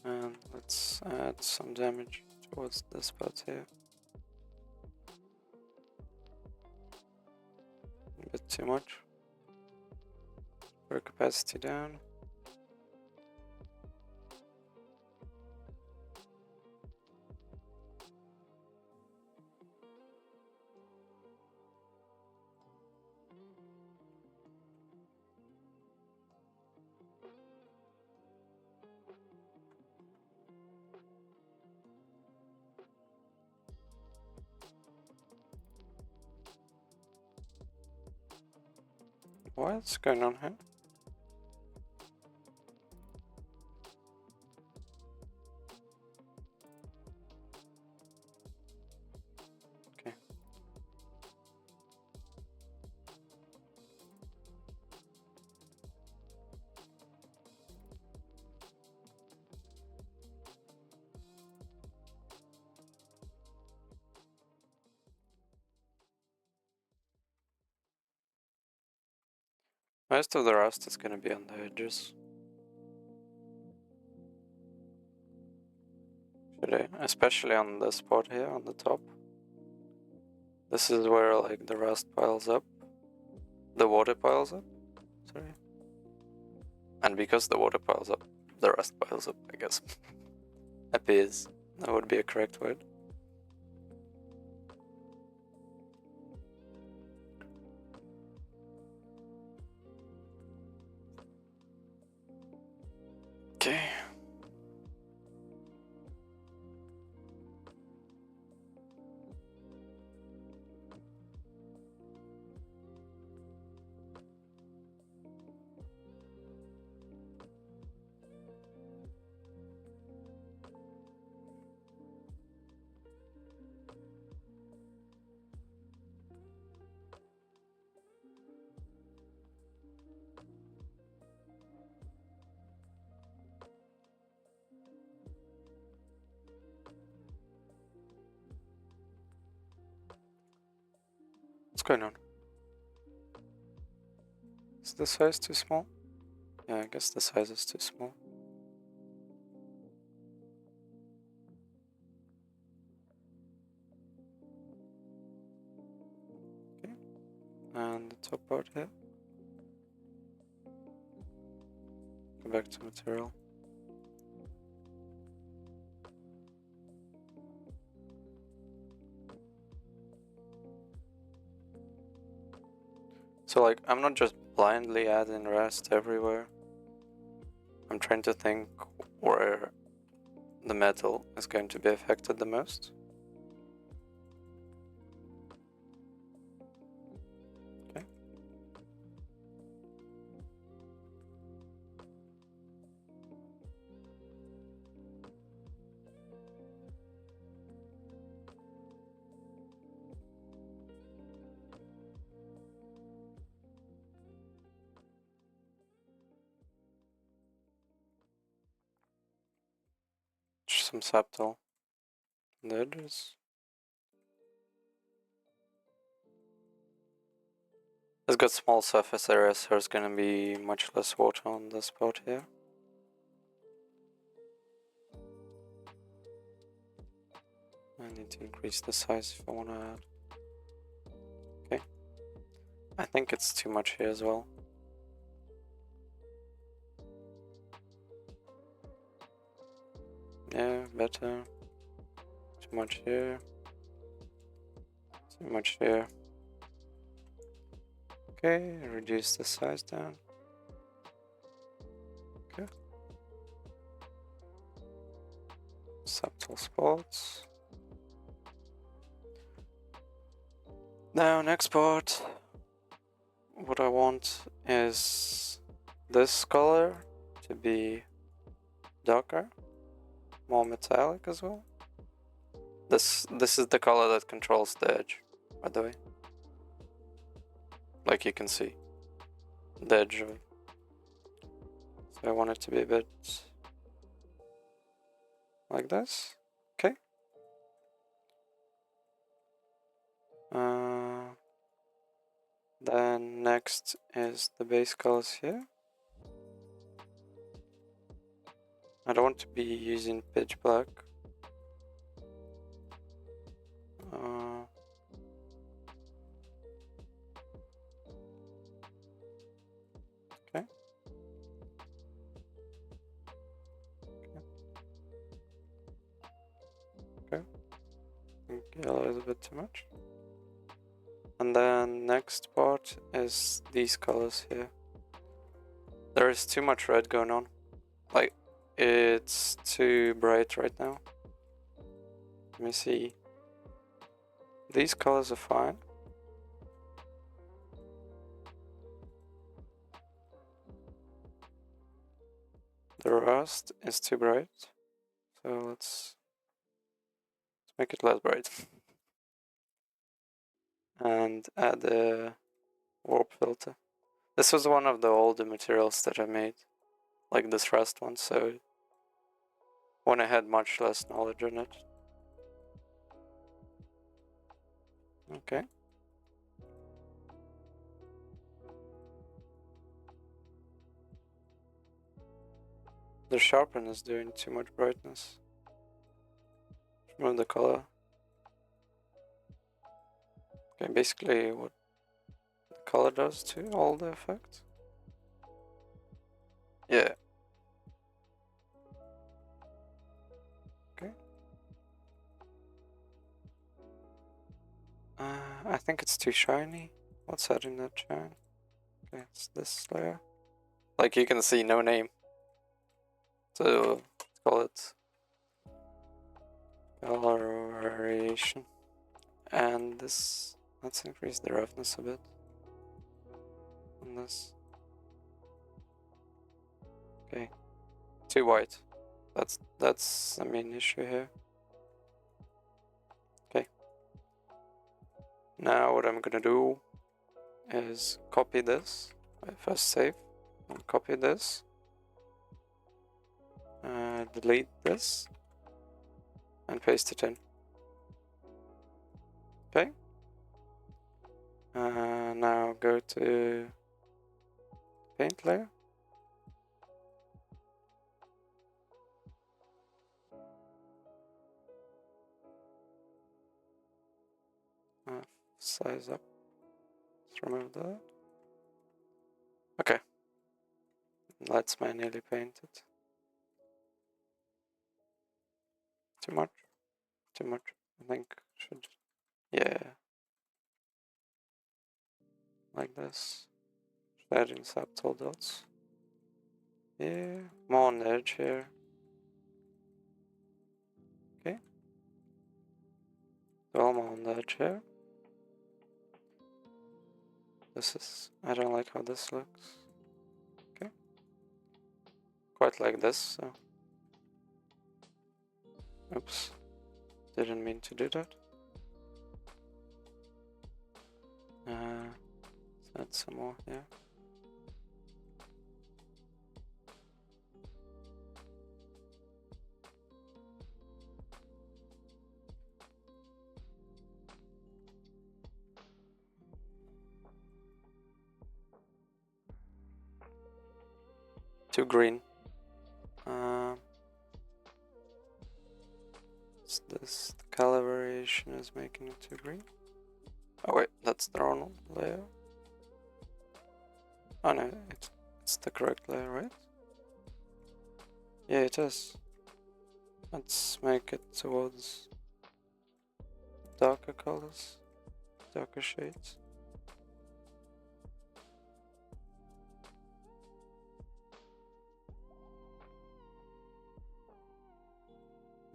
And let's add some damage towards this part here. A bit too much. Bring capacity down. What's going on here? Okay. Most of the rust is gonna be on the edges. Should I? Especially on this spot here on the top. This is where like the rust piles up. The water piles up. Sorry. And because the water piles up, the rust piles up, I guess. Appears. That would be a correct word. Okay. What's going on? Is the size too small? Yeah, I guess the size is too small. Okay. And the top part here. Go back to material. So like, I'm not just blindly adding rest everywhere. I'm trying to think where the metal is going to be affected the most. Okay. Just some subtle on the edges. It's got small surface area, so there's gonna be much less water on this spot here. I need to increase the size if I want to add. Okay. I think it's too much here as well. Yeah, better. Too much here. Too much here. Okay, reduce the size down. Okay. Subtle spots. Now, next part. What I want is this color to be darker, more metallic as well. This is the color that controls the edge, by the way. Like you can see, the edge of it. So I want it to be a bit like this. Okay. Then next is the base colors here. I don't want to be using pitch black. Okay. Okay. Yellow is a bit too much. And then next part is these colors here. There is too much red going on. Like, it's too bright right now. Let me see. These colors are fine. The rust is too bright. So let's make it less bright. And add a warp filter. This was one of the older materials that I made. Like this rust one, so when I had much less knowledge on it. Okay. The sharpen is doing too much brightness. Remove the color. Okay, basically what the color does to all the effect. Yeah. Okay. I think it's too shiny. What's adding that shine? Okay, it's this layer. Like you can see, no name. So let's call it color variation. And this, let's increase the roughness a bit on this. Okay, too white. That's the main issue here. Okay. Now what I'm gonna do is copy this. I first save and copy this. Delete this and paste it in. Okay. Now go to paint layer. Size up. Let's remove that. Okay. let's manually paint it. Too much? Too much. I think should, yeah. Like this. Should add in subtle dots. Yeah, more on the edge here. Okay. Well, more on the edge here. This is, I don't like how this looks. Okay. Quite like this, so. Oops. Didn't mean to do that. Let's add some more here. Too green. This the calibration is making it too green. Oh wait, that's the wrong layer. Oh no, it's the correct layer, right? Yeah, it is. Let's make it towards darker colors, darker shades.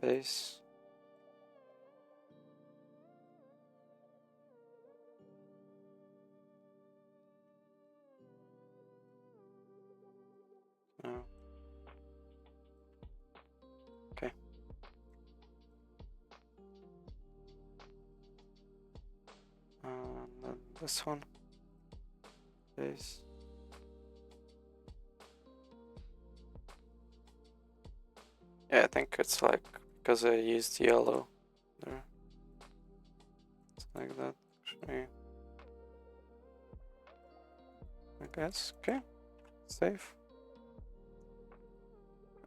Base. No. Okay. Then this one. Base. Yeah, I think it's like because I used yellow there. It's like that, actually. I guess. Okay. Save.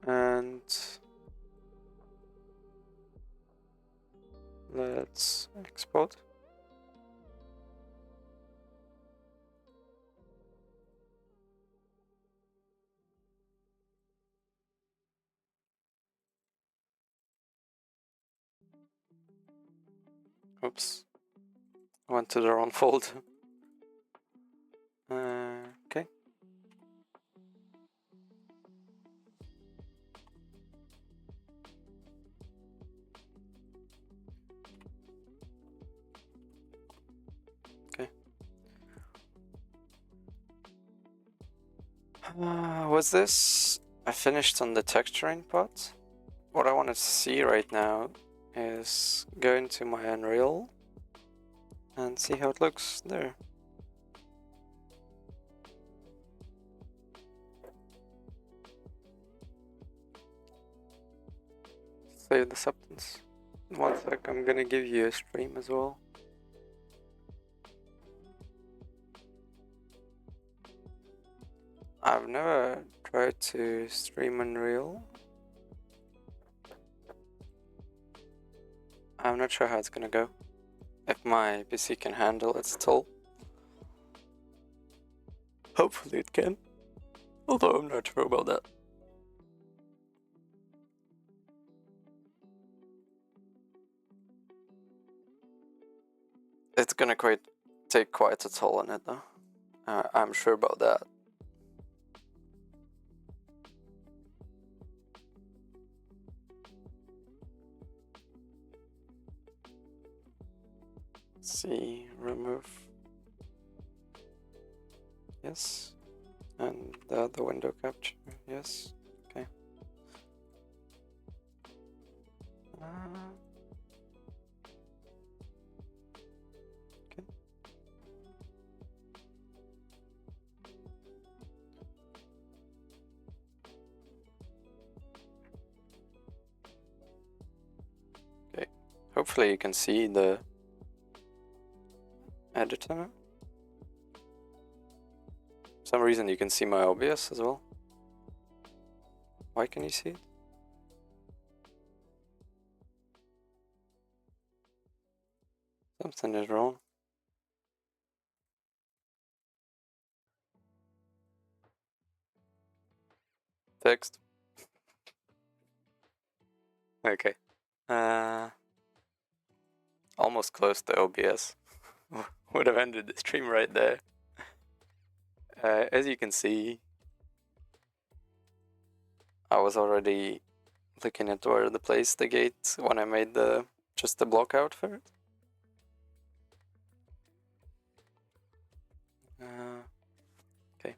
And let's export. Oops. I went to the wrong folder. Okay. Okay. Was this? I finished on the texturing part. What I want to see right now is go into my Unreal and see how it looks there. Save the substance. One sec, I'm gonna give you a stream as well. I've never tried to stream Unreal. I'm not sure how it's gonna go. If my PC can handle it still. Hopefully it can. Although I'm not sure about that. It's gonna take quite a toll on it though. I'm sure about that. See, remove. Yes. And the other window capture. Yes. Okay. Okay. Okay. Hopefully you can see the editor. For some reason you can see my OBS as well. Why can you see it? Something is wrong. fixed. Okay. Almost closed the OBS. Would have ended the stream right there. As you can see, I was already looking at where to place the gate when I made just the blockout for it. Okay.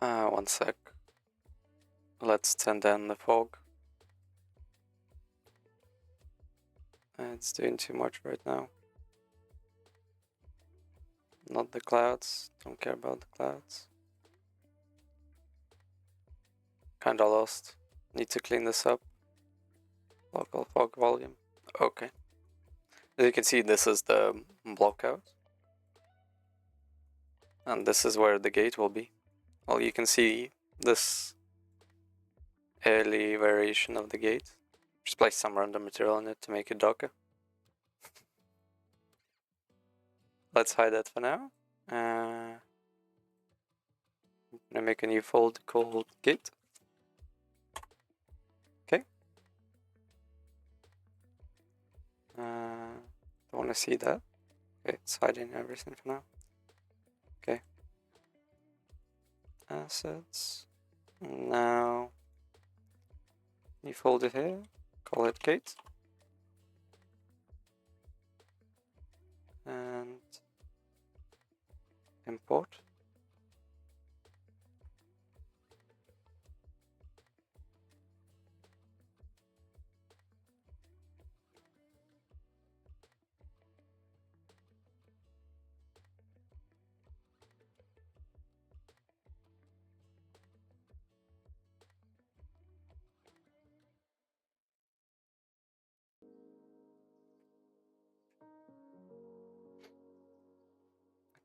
One sec. Let's turn down the fog. It's doing too much right now. Not the clouds. Don't care about the clouds. Kinda lost. Need to clean this up. Local fog volume. Okay. As you can see, this is the blockout. And this is where the gate will be. Well, you can see this early variation of the gate. Just place some random material in it to make it darker. Let's hide that for now. I'm gonna make a new fold called gate. Okay. Don't want to see that. Okay, it's hiding everything for now. Okay. Assets. Now, new folder here. Call it gate. And import.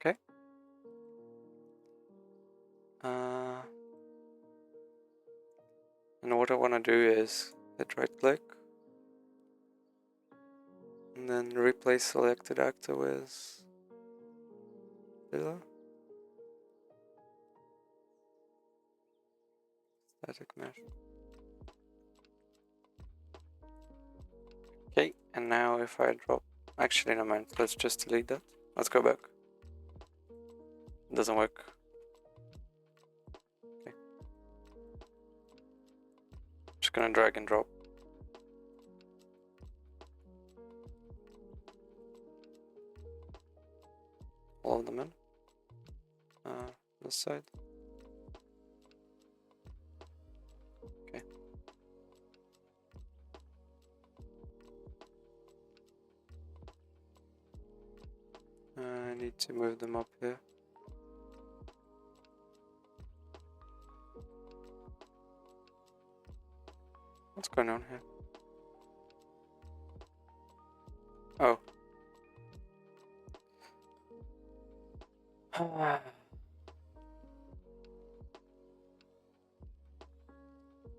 Okay. And what I want to do is hit right click and then replace selected actor with filler. Static mesh. Okay, and now if I drop, actually no mind, let's just delete that. Let's go back. It doesn't work. Okay. Just gonna drag and drop. All of them in. This side. Okay. I need to move them up here. What's going on here? Oh.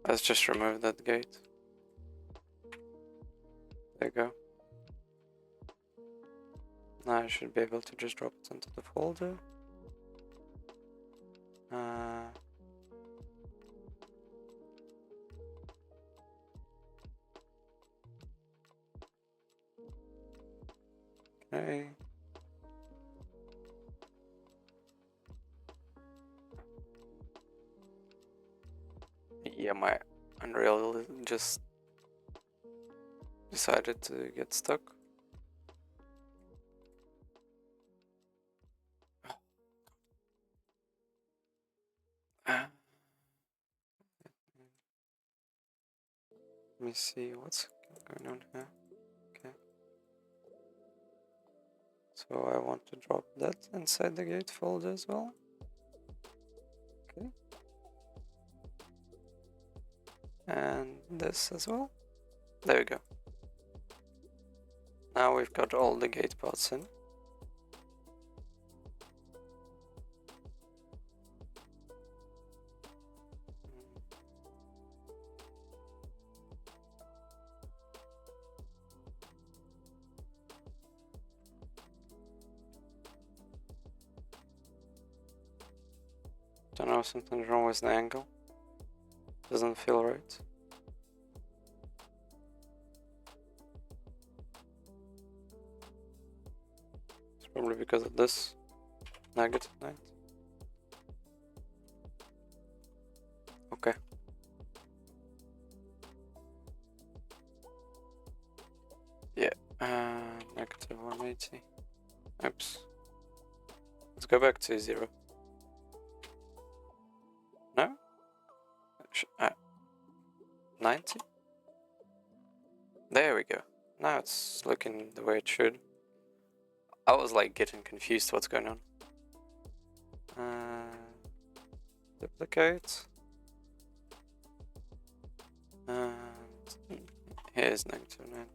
Let's just remove that gate. There you go. Now I should be able to just drop it into the folder. Okay. Yeah, my Unreal just decided to get stuck. Let me see what's going on here. Okay. So I want to drop that inside the gate folder as well. Okay. And this as well. There we go. Now we've got all the gate parts in. Don't know, something's wrong with the angle. Doesn't feel right. It's probably because of this negative light. Okay. Yeah, negative 180. Oops. Let's go back to 0. No? 90? There we go. Now it's looking the way it should. I was like getting confused what's going on. Duplicate. And here's negative 90.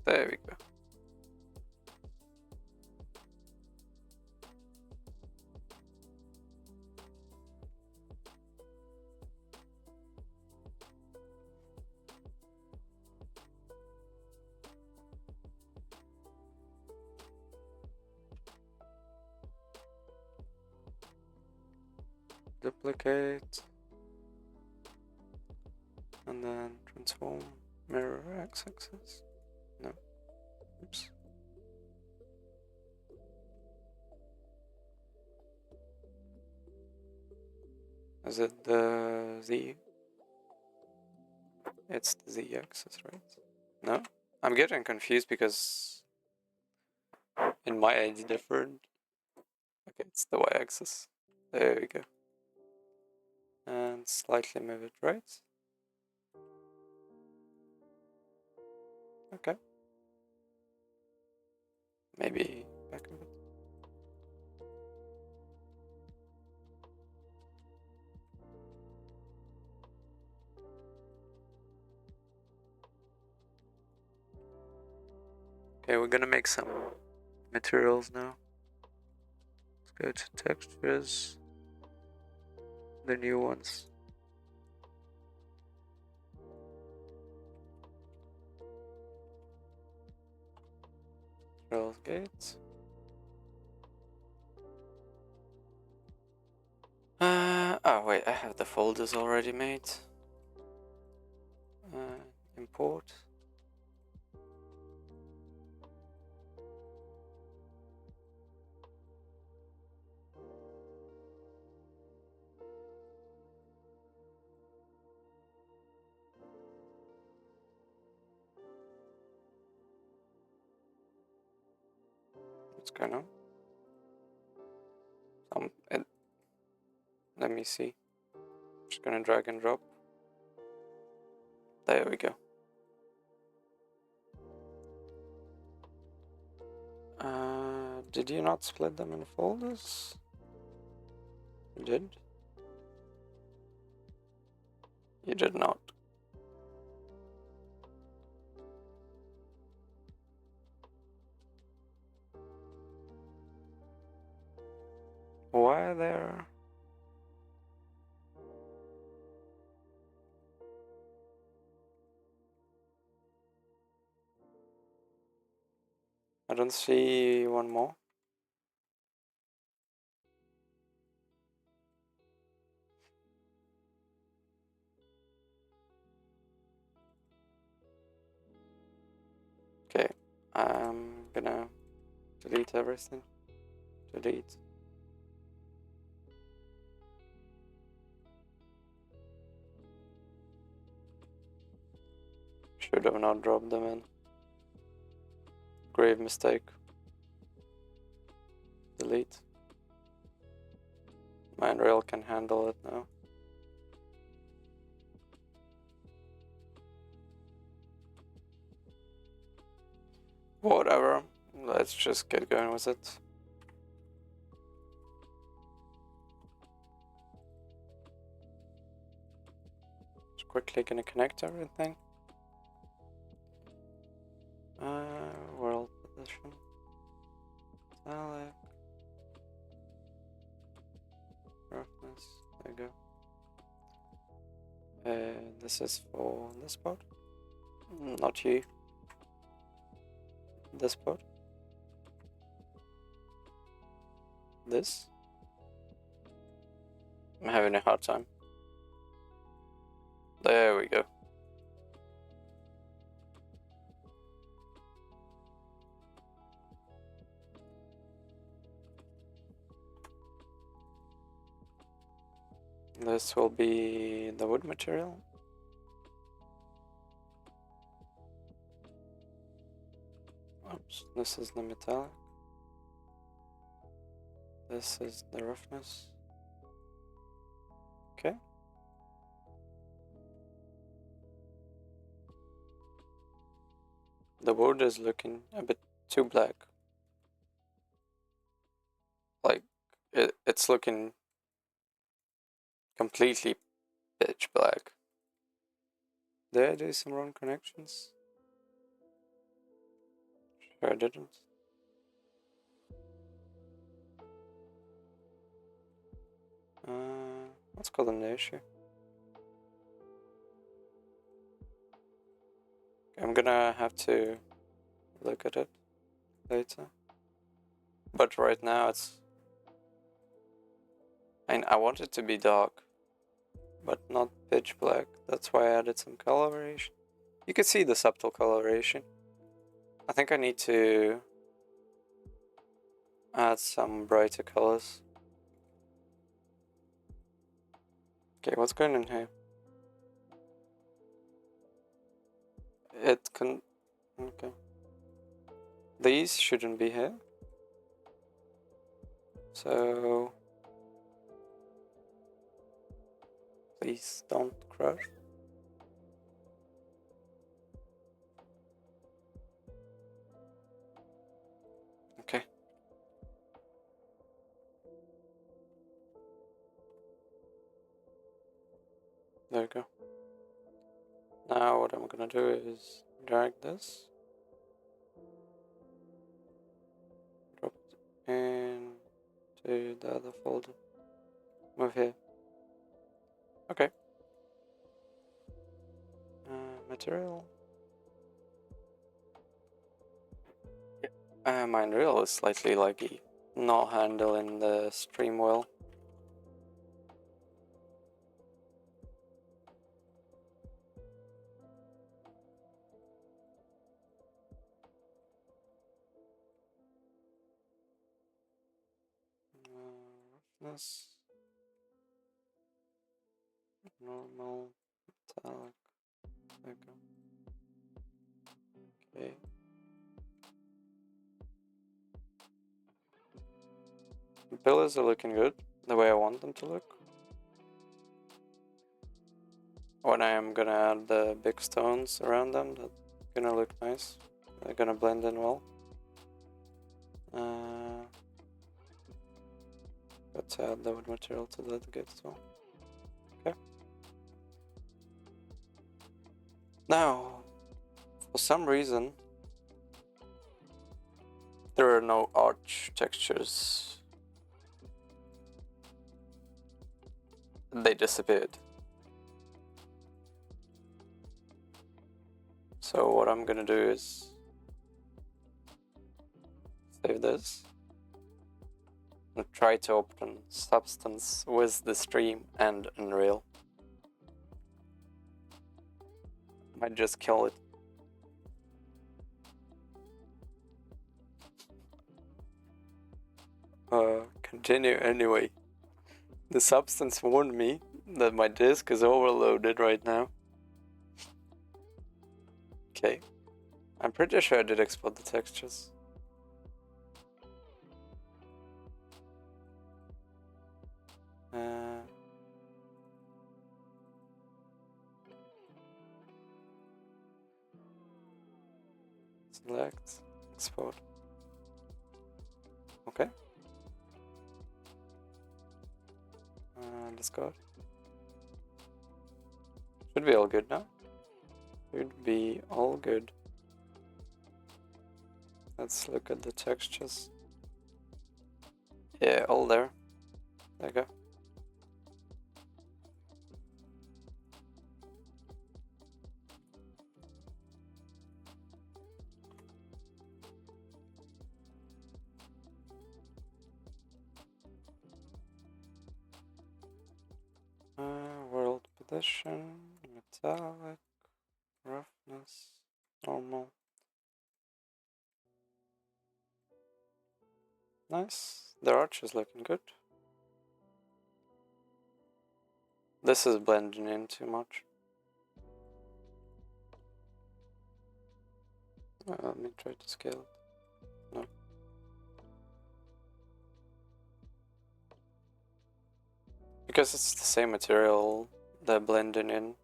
There we go. Duplicate. And then transform mirror x-axis. No. Oops. Is it the Z? It's the Z-axis, right? No? I'm getting confused because in my age it's different. Okay, it's the Y-axis. There we go. And slightly move it right. Okay. Maybe back a bit. Okay, we're gonna make some materials now. Let's go to textures. The new ones. Rails gates. Oh wait, I have the folders already made. Import. What's going on? Let me see. Just gonna drag and drop. There we go. Did you not split them in folders? You did? You did not. Why are there... I don't see one more. Okay, I'm gonna delete everything. Delete. Should have not dropped them in. Grave mistake. Delete. My rail can handle it now. Whatever. Let's just get going with it. Just quickly gonna connect everything. World position. Metallic. Roughness. There you go. This is for this part. Not you. This part. This. I'm having a hard time. There we go. This will be the wood material. Oops, this is the metallic. This is the roughness. Okay. The wood is looking a bit too black. Like, it's looking completely pitch black. Did I do some wrong connections? Sure I didn't. Let's call them the issue. I'm gonna have to look at it later. But right now it's... I want it to be dark, but not pitch black. That's why I added some coloration. You can see the subtle coloration. I think I need to add some brighter colors. Okay, what's going on here? It can... Okay. These shouldn't be here. So... Please don't crush. Okay. There we go. Now what I'm gonna do is drag this. Drop it into the other folder. Move here. Okay. Material. My Unreal is slightly laggy. Not handling the stream well. Roughness. Normal. Metallic. There we go. Okay. The pillars are looking good, the way I want them to look. When I am gonna add the big stones around them, that's gonna look nice. They're gonna blend in well. Let's add the wood material to the gate as well. Okay. Now, for some reason, there are no arch textures. They disappeared. So what I'm gonna do is save this and try to open Substance with the stream and Unreal. Might just kill it. Continue anyway. The Substance warned me that my disk is overloaded right now. Okay. I'm pretty sure I did export the textures. Select, export. Okay. Discard. Should be all good now. Should be all good. Let's look at the textures. Yeah, all there. There you go. condition, metallic, roughness, normal. Nice. The arch is looking good. This is blending in too much. Let me try to scale it. No. Because it's the same material, they're blending in.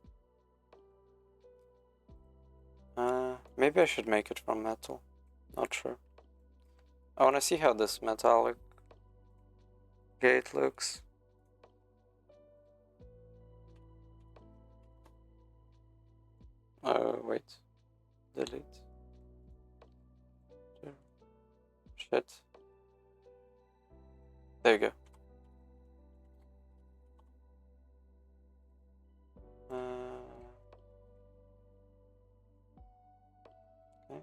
Maybe I should make it from metal. Not sure. I want to see how this metallic gate looks. Oh, wait. Delete. Shit. There you go. Okay.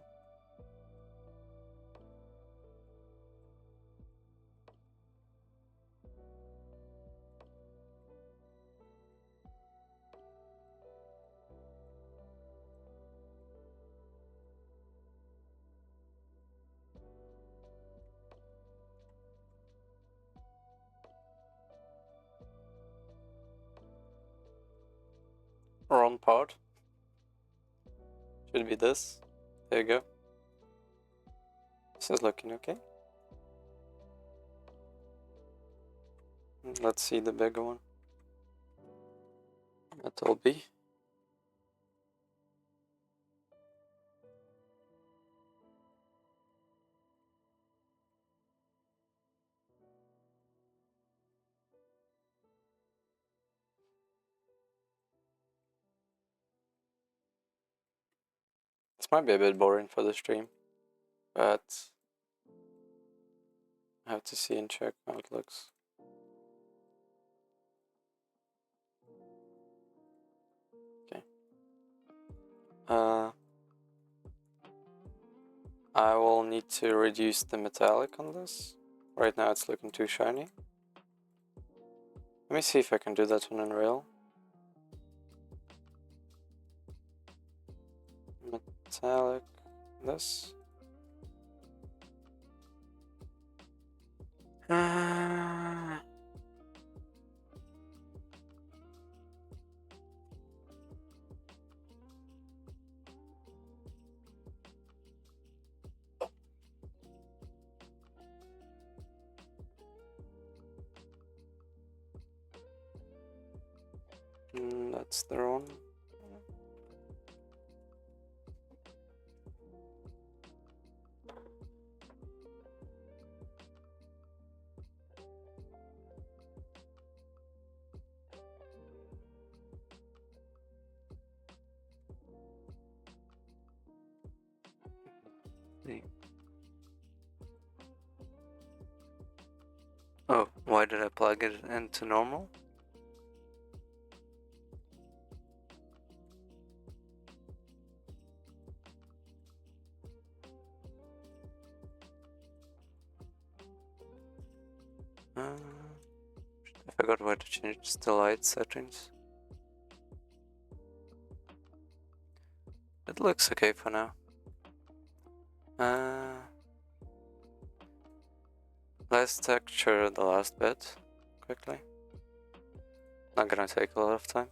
Wrong part. Should be this. There you go. This is looking okay. Let's see the bigger one. Metal B. This might be a bit boring for the stream, but I have to see and check how it looks. Okay. I will need to reduce the metallic on this. Right now it's looking too shiny. Let me see if I can do that on Unreal. Metallic, this. That's the wrong. Oh, why did I plug it into normal? I forgot where to change the light settings. It looks okay for now. Let's texture the last bit quickly. Not gonna take a lot of time.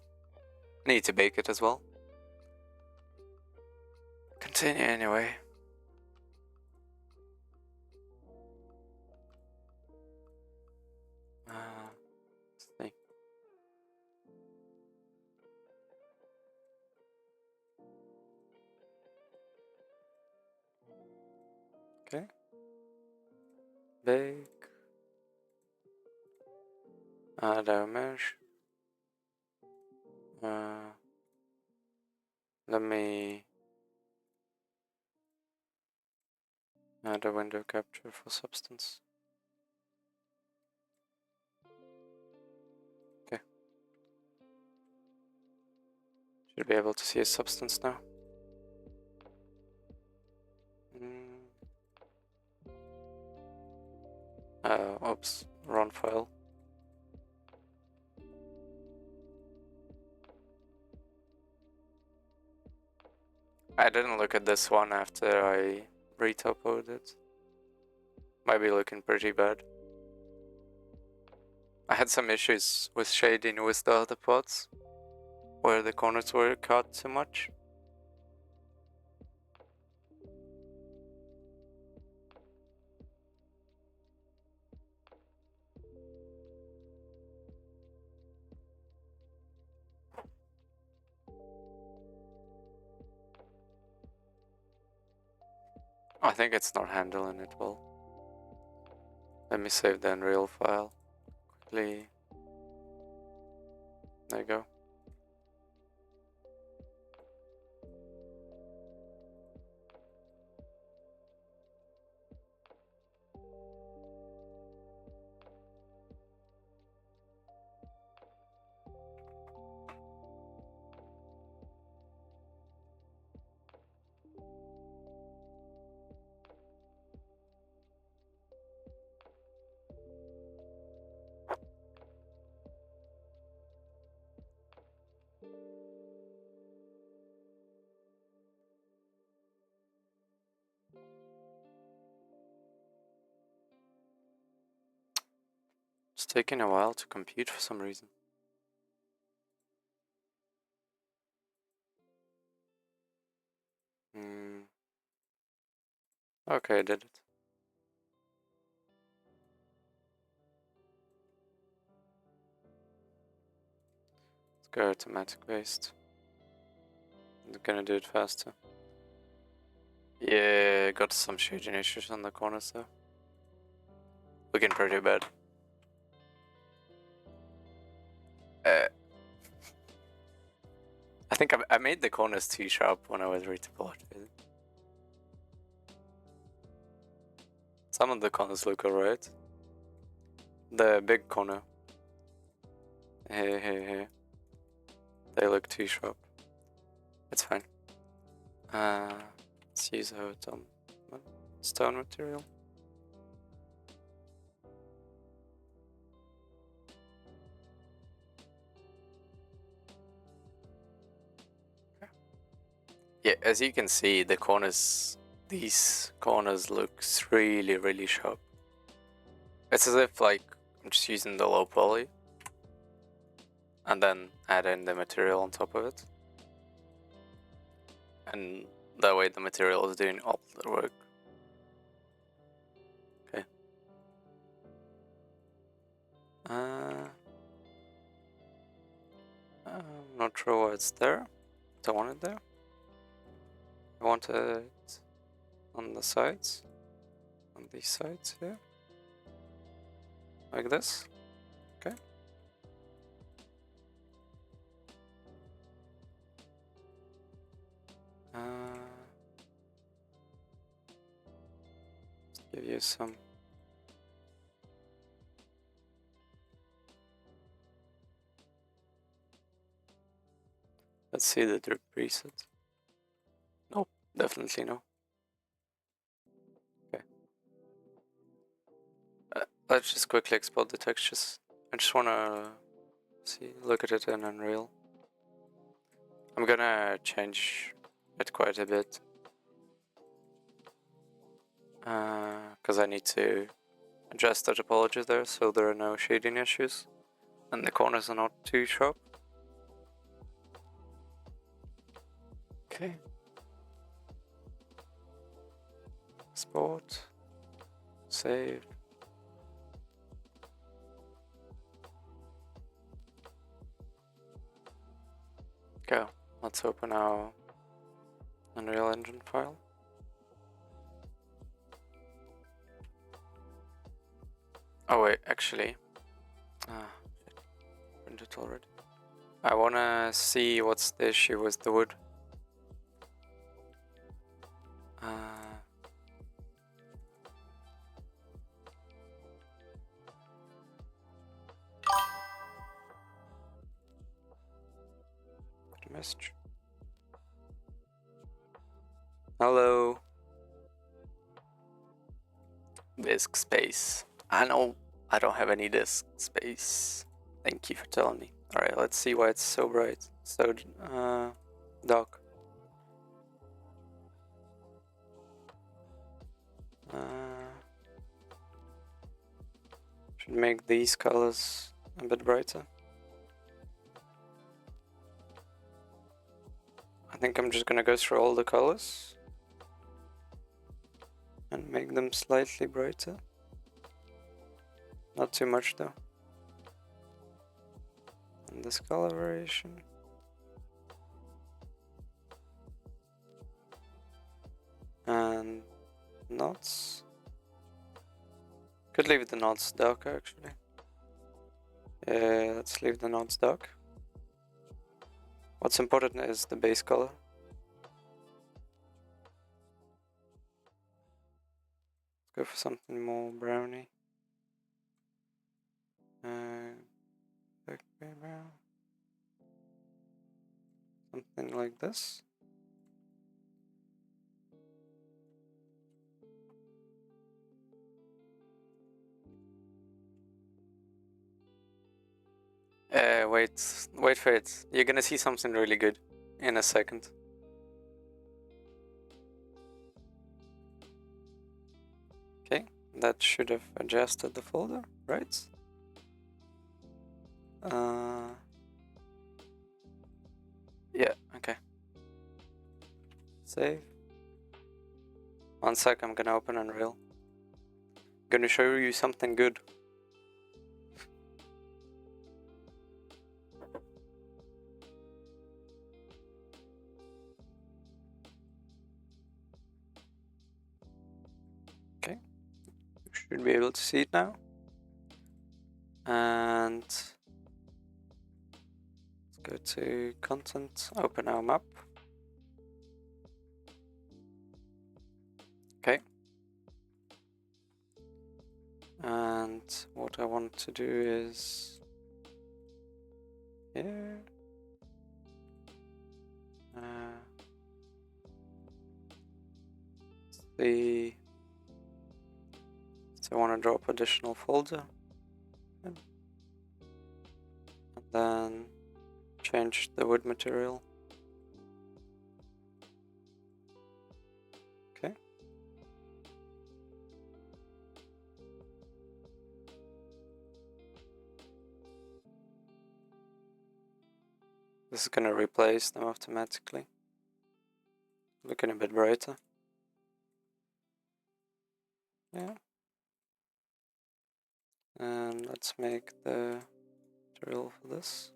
Need to bake it as well. Continue anyway. Let's see. Okay. Bake. Add our mesh. Let me add a window capture for substance. Okay. Should be able to see a substance now. Oops, wrong file. I didn't look at this one after I retopoed it. Might be looking pretty bad. I had some issues with shading with the other pods, where the corners were cut too much. I think it's not handling it well. Let me save the Unreal file quickly. There you go. It's taking a while to compute for some reason. Okay, I did it. Let's go automatic based. I'm gonna do it faster. Yeah, got some shading issues on the corners though. Looking pretty bad. I think I made the corners too sharp when I was retopolating. Some of the corners look alright. The big corner. Hey. They look too sharp. It's fine. Let's use a stone material. Yeah, as you can see, the corners, these corners looks really sharp. It's as if like I'm just using the low poly and then add in the material on top of it. And that way the material is doing all the work. Okay. I'm not sure why it's there. Don't want it there. I want it on the sides. On these sides here. Like this. Okay. Give you some. Let's see the drip preset. Nope, definitely no. Okay. Let's just quickly export the textures. I just wanna look at it in Unreal. I'm gonna change it quite a bit. Because I need to adjust the topology there so there are no shading issues. And the corners are not too sharp. Okay. Export. Save. Go. Let's open our Unreal Engine file. Oh wait, actually. Print it already. I wanna see what's the issue with the wood. Message. Hello. Disk space. I know I don't have any disk space. Thank you for telling me. Alright, let's see why it's so bright. So, dark. Should make these colors a bit brighter. I think I'm just gonna go through all the colors and make them slightly brighter. Not too much though. And this color variation. And knots. Could leave the knots dark actually. Yeah, let's leave the knots dark. What's important is the base color. Let's go for something more browny. Brown. Something like this. Wait for it. You're gonna see something really good in a second. Okay, that should have adjusted the folder, right? Yeah, okay. Save. One sec, I'm gonna open Unreal. Gonna show you something good. Okay, you should be able to see it now. And let's go to content, open our map. Okay. And what I want to do is here. So I want to drop additional folder. And then change the wood material. Okay. This is going to replace them automatically. Looking a bit brighter. Yeah. And let's make the material for this.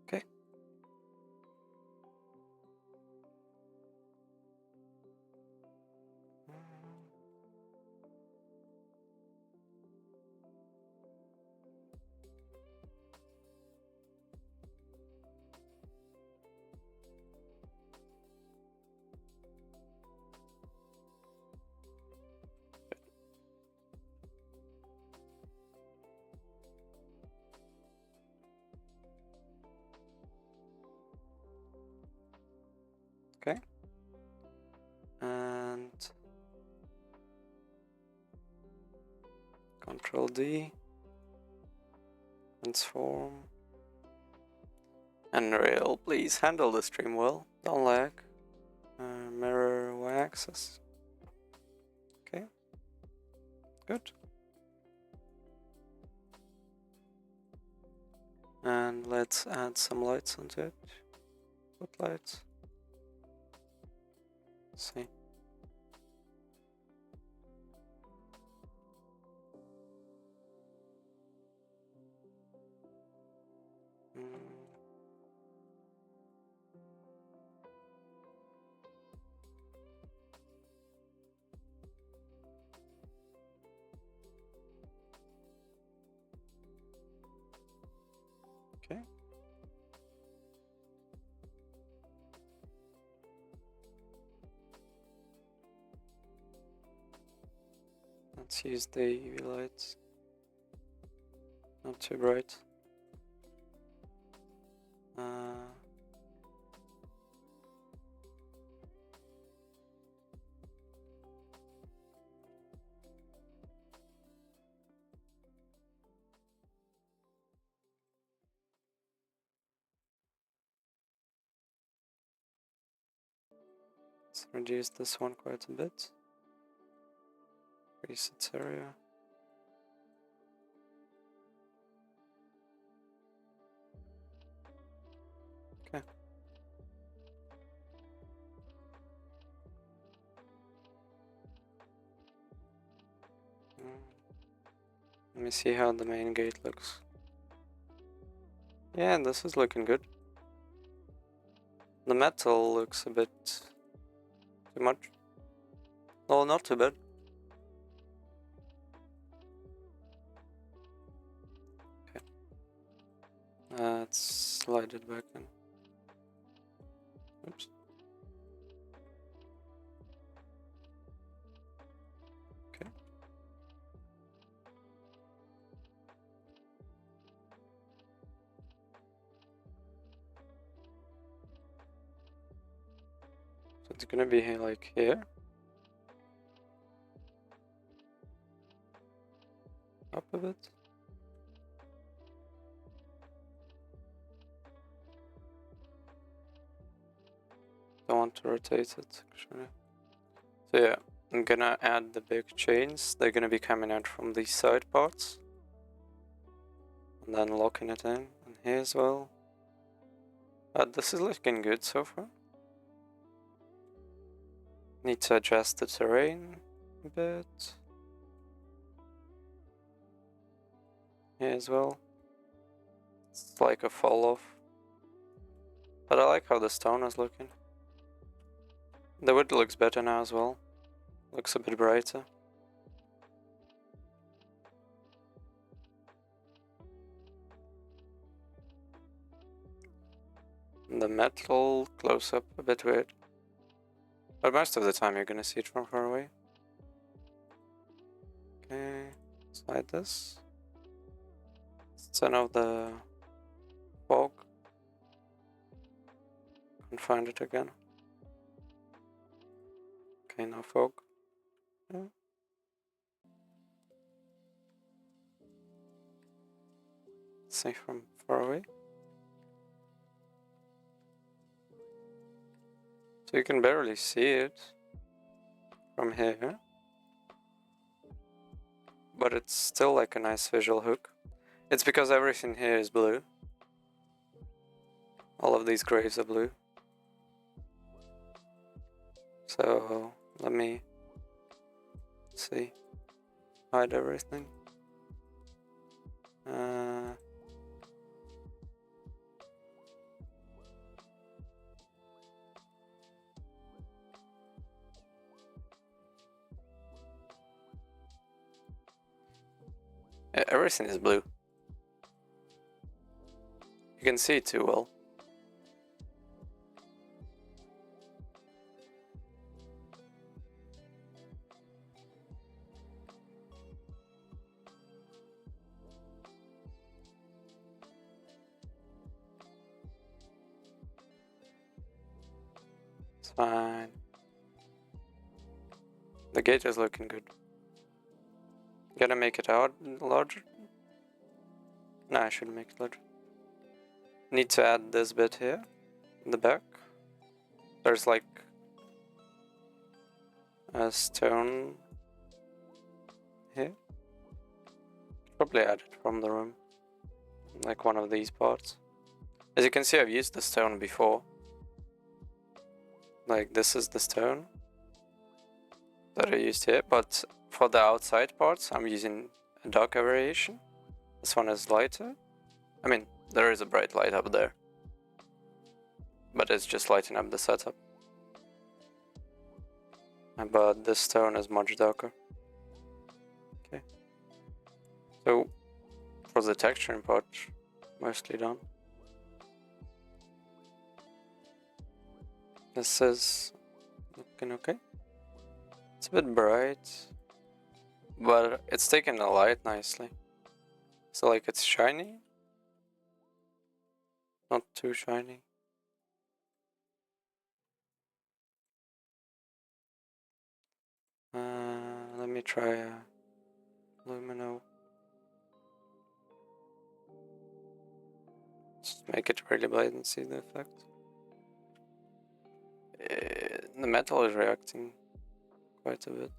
Okay. Okay. And Control D, transform. Unreal, please handle the stream well, don't lag. Mirror y-axis. Okay, good. And let's add some lights onto it. Footlights. Let's see. Okay. Let's use the UV lights. Not too bright. Let's reduce this one quite a bit. Increase its area. Okay. Let me see how the main gate looks. Yeah, this is looking good. The metal looks a bit too much. No, not too bad. Okay. Let's slide it back in. Oops. Okay. So it's gonna be like here. Up a bit. Don't want to rotate it actually. So yeah, I'm gonna add the big chains. They're gonna be coming out from these side parts. And then locking it in here as well. This is looking good so far. Need to adjust the terrain a bit. Here as well. It's like a fall off. But I like how the stone is looking. The wood looks better now as well. Looks a bit brighter. And the metal close up a bit weird. But most of the time you're gonna see it from far away. Okay, slide this. Turn off the fog. Can't find it again. Okay, no fog. Yeah. See from far away. So you can barely see it from here. But it's still like a nice visual hook. It's because everything here is blue. All of these graves are blue. So let me see. Hide everything. Everything is blue. You can see it too well. It's fine. The gate is looking good. Gotta make it out larger? No, I shouldn't make it larger. Need to add this bit here in the back. There's like a stone here. Probably add it from the room. Like one of these parts. As you can see, I've used the stone before. Like this is the stone that I used here, but for the outside parts I'm using a darker variation. This one is lighter. I mean, there is a bright light up there, but it's just lighting up the setup. But this stone is much darker. Okay. So for the texturing part, mostly done. This is looking okay. It's a bit bright, but it's taking the light nicely. So like it's shiny, not too shiny. Let me try Lumino. Just make it really bright and see the effect. The metal is reacting quite a bit.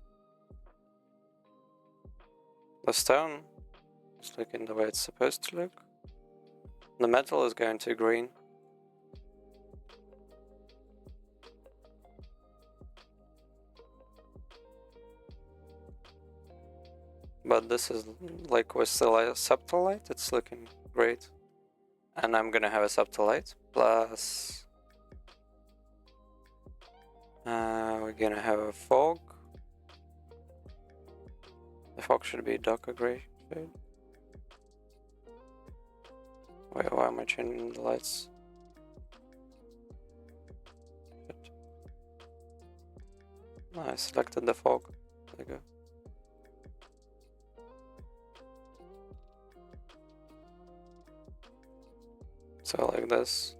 The stone is looking the way it's supposed to look. The metal is going to green. But this is like with the subtle light, it's looking great. And I'm gonna have a subtle light plus we're gonna have a fog. The fog should be darker gray shade. Wait, why am I changing the lights? I selected the fog. There we go. So like this.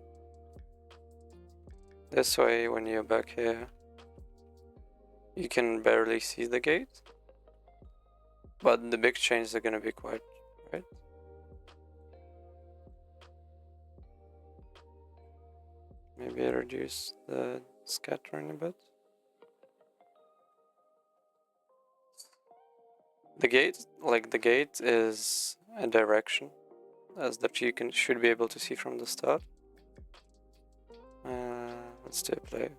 This way, when you're back here, you can barely see the gate. But the big changes are gonna be quite right. Maybe reduce the scattering a bit. The gate is a direction, as that you should be able to see from the start. Let's do a play.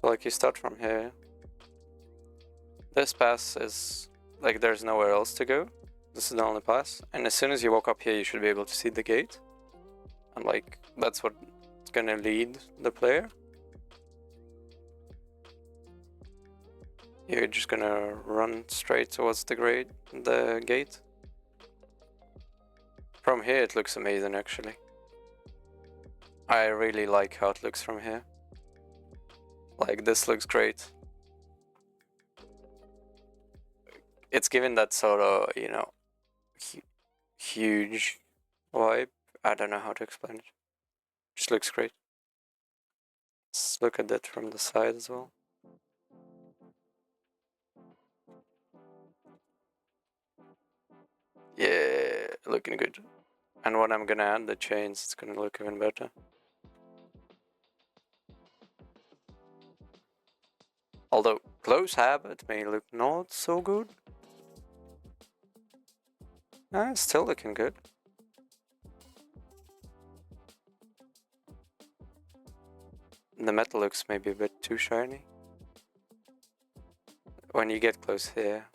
So like you start from here. This pass is like there's nowhere else to go. This is the only pass, and as soon as you walk up here, you should be able to see the gate, and like that's what's gonna lead the player. You're just gonna run straight towards the gate. From here, it looks amazing actually. I really like how it looks from here. Like this looks great. It's given that sort of, you know, huge vibe. I don't know how to explain it. Just looks great. Let's look at that from the side as well. Yeah, looking good. And when I'm gonna add the chains, it's gonna look even better. Although close up, it may look not so good. It's still looking good. The metal looks maybe a bit too shiny. When you get close here,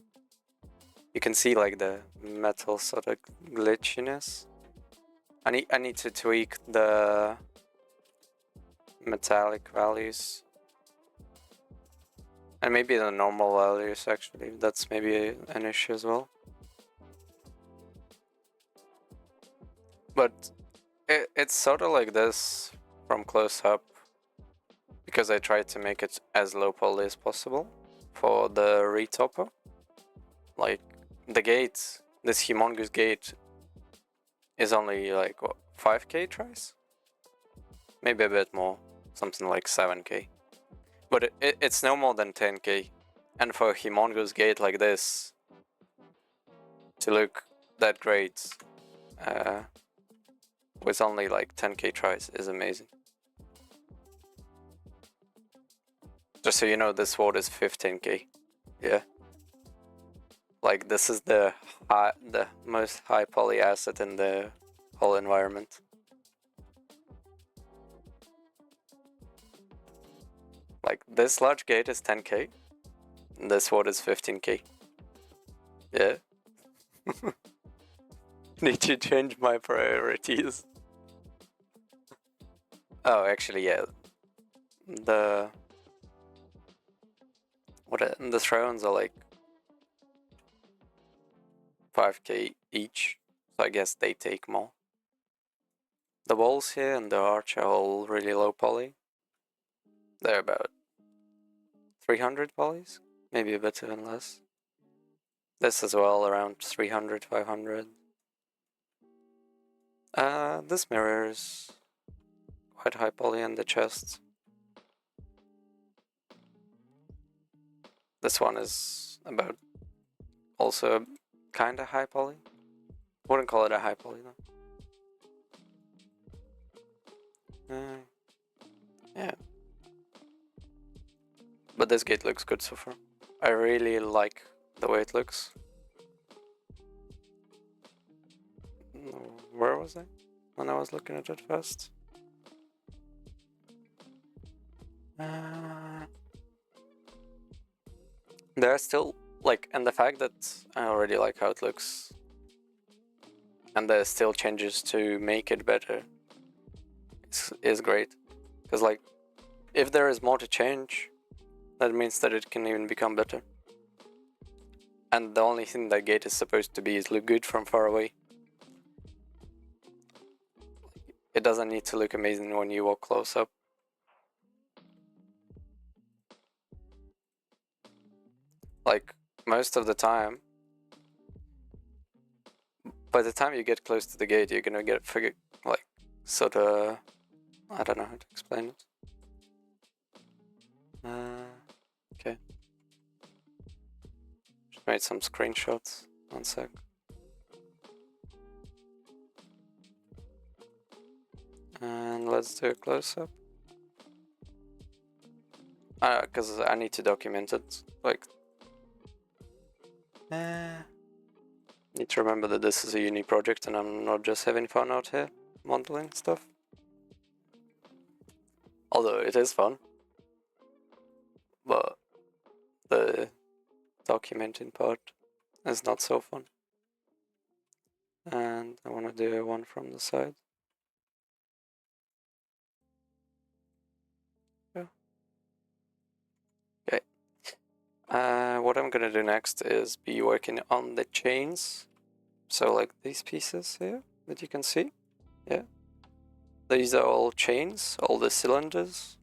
you can see like the metal sort of glitchiness. I need to tweak the metallic values. And maybe the normal values actually, that's maybe an issue as well. But it's sort of like this from close up, because I tried to make it as low poly as possible for the retopper. Like the gate, this humongous gate is only like what, 5k tries? Maybe a bit more, something like 7k. But it's no more than 10k. And for a humongous gate like this to look that great with only like 10k tries is amazing. Just so you know, this sword is 15k. Yeah. Like this is the most high poly asset in the whole environment. Like this large gate is 10k. And this sword is 15k. Yeah. Need to change my priorities. Oh, actually, yeah. The thrones are like 5k each, so I guess they take more. The walls here and the arch are all really low poly. They're about 300 polys, maybe a bit even less. This as well, around 300, 500. This mirror is quite high poly in the chest. This one is about also kinda high poly. Wouldn't call it a high poly though. Yeah. But this gate looks good so far. I really like the way it looks. Where was I when I was looking at it first? There are still, like, and the fact that I already like how it looks, and there's still changes to make it better, is great. Because, like, if there is more to change, that means that it can even become better. And the only thing that gate is supposed to be is look good from far away. It doesn't need to look amazing when you walk close up. Like, most of the time, by the time you get close to the gate, you're gonna get like, sort of, I don't know how to explain it. Okay. Just made some screenshots. 1 sec. And let's do a close-up. Because I need to document it. Like, need to remember that this is a uni project and I'm not just having fun out here modeling stuff. Although it is fun. But the documenting part is not so fun. And I want to do one from the side. Yeah. Okay. What I'm gonna do next is be working on the chains. So like these pieces here that you can see. Yeah. These are all chains, all the cylinders.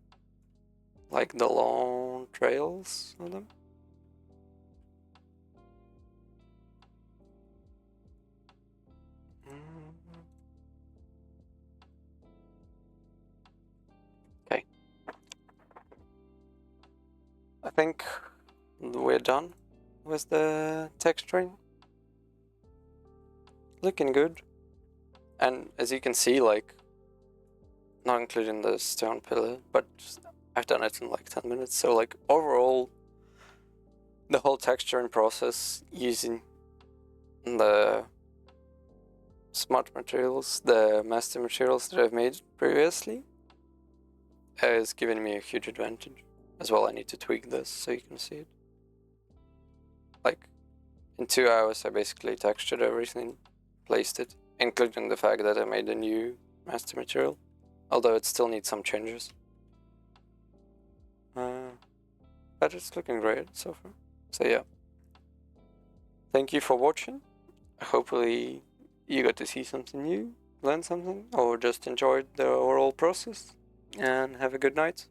Like the long trails of them. Okay. I think we're done with the texturing. Looking good. And as you can see, like, not including the stone pillar, but I've done it in like 10 minutes. So like overall, the whole texturing process using the smart materials, the master materials that I've made previously, has given me a huge advantage. As well, I need to tweak this so you can see it. Like, in 2 hours I basically textured everything, placed it, including the fact that I made a new master material, although it still needs some changes. But it's looking great so far. So yeah. Thank you for watching. Hopefully you got to see something new, learn something, or just enjoyed the overall process. And have a good night.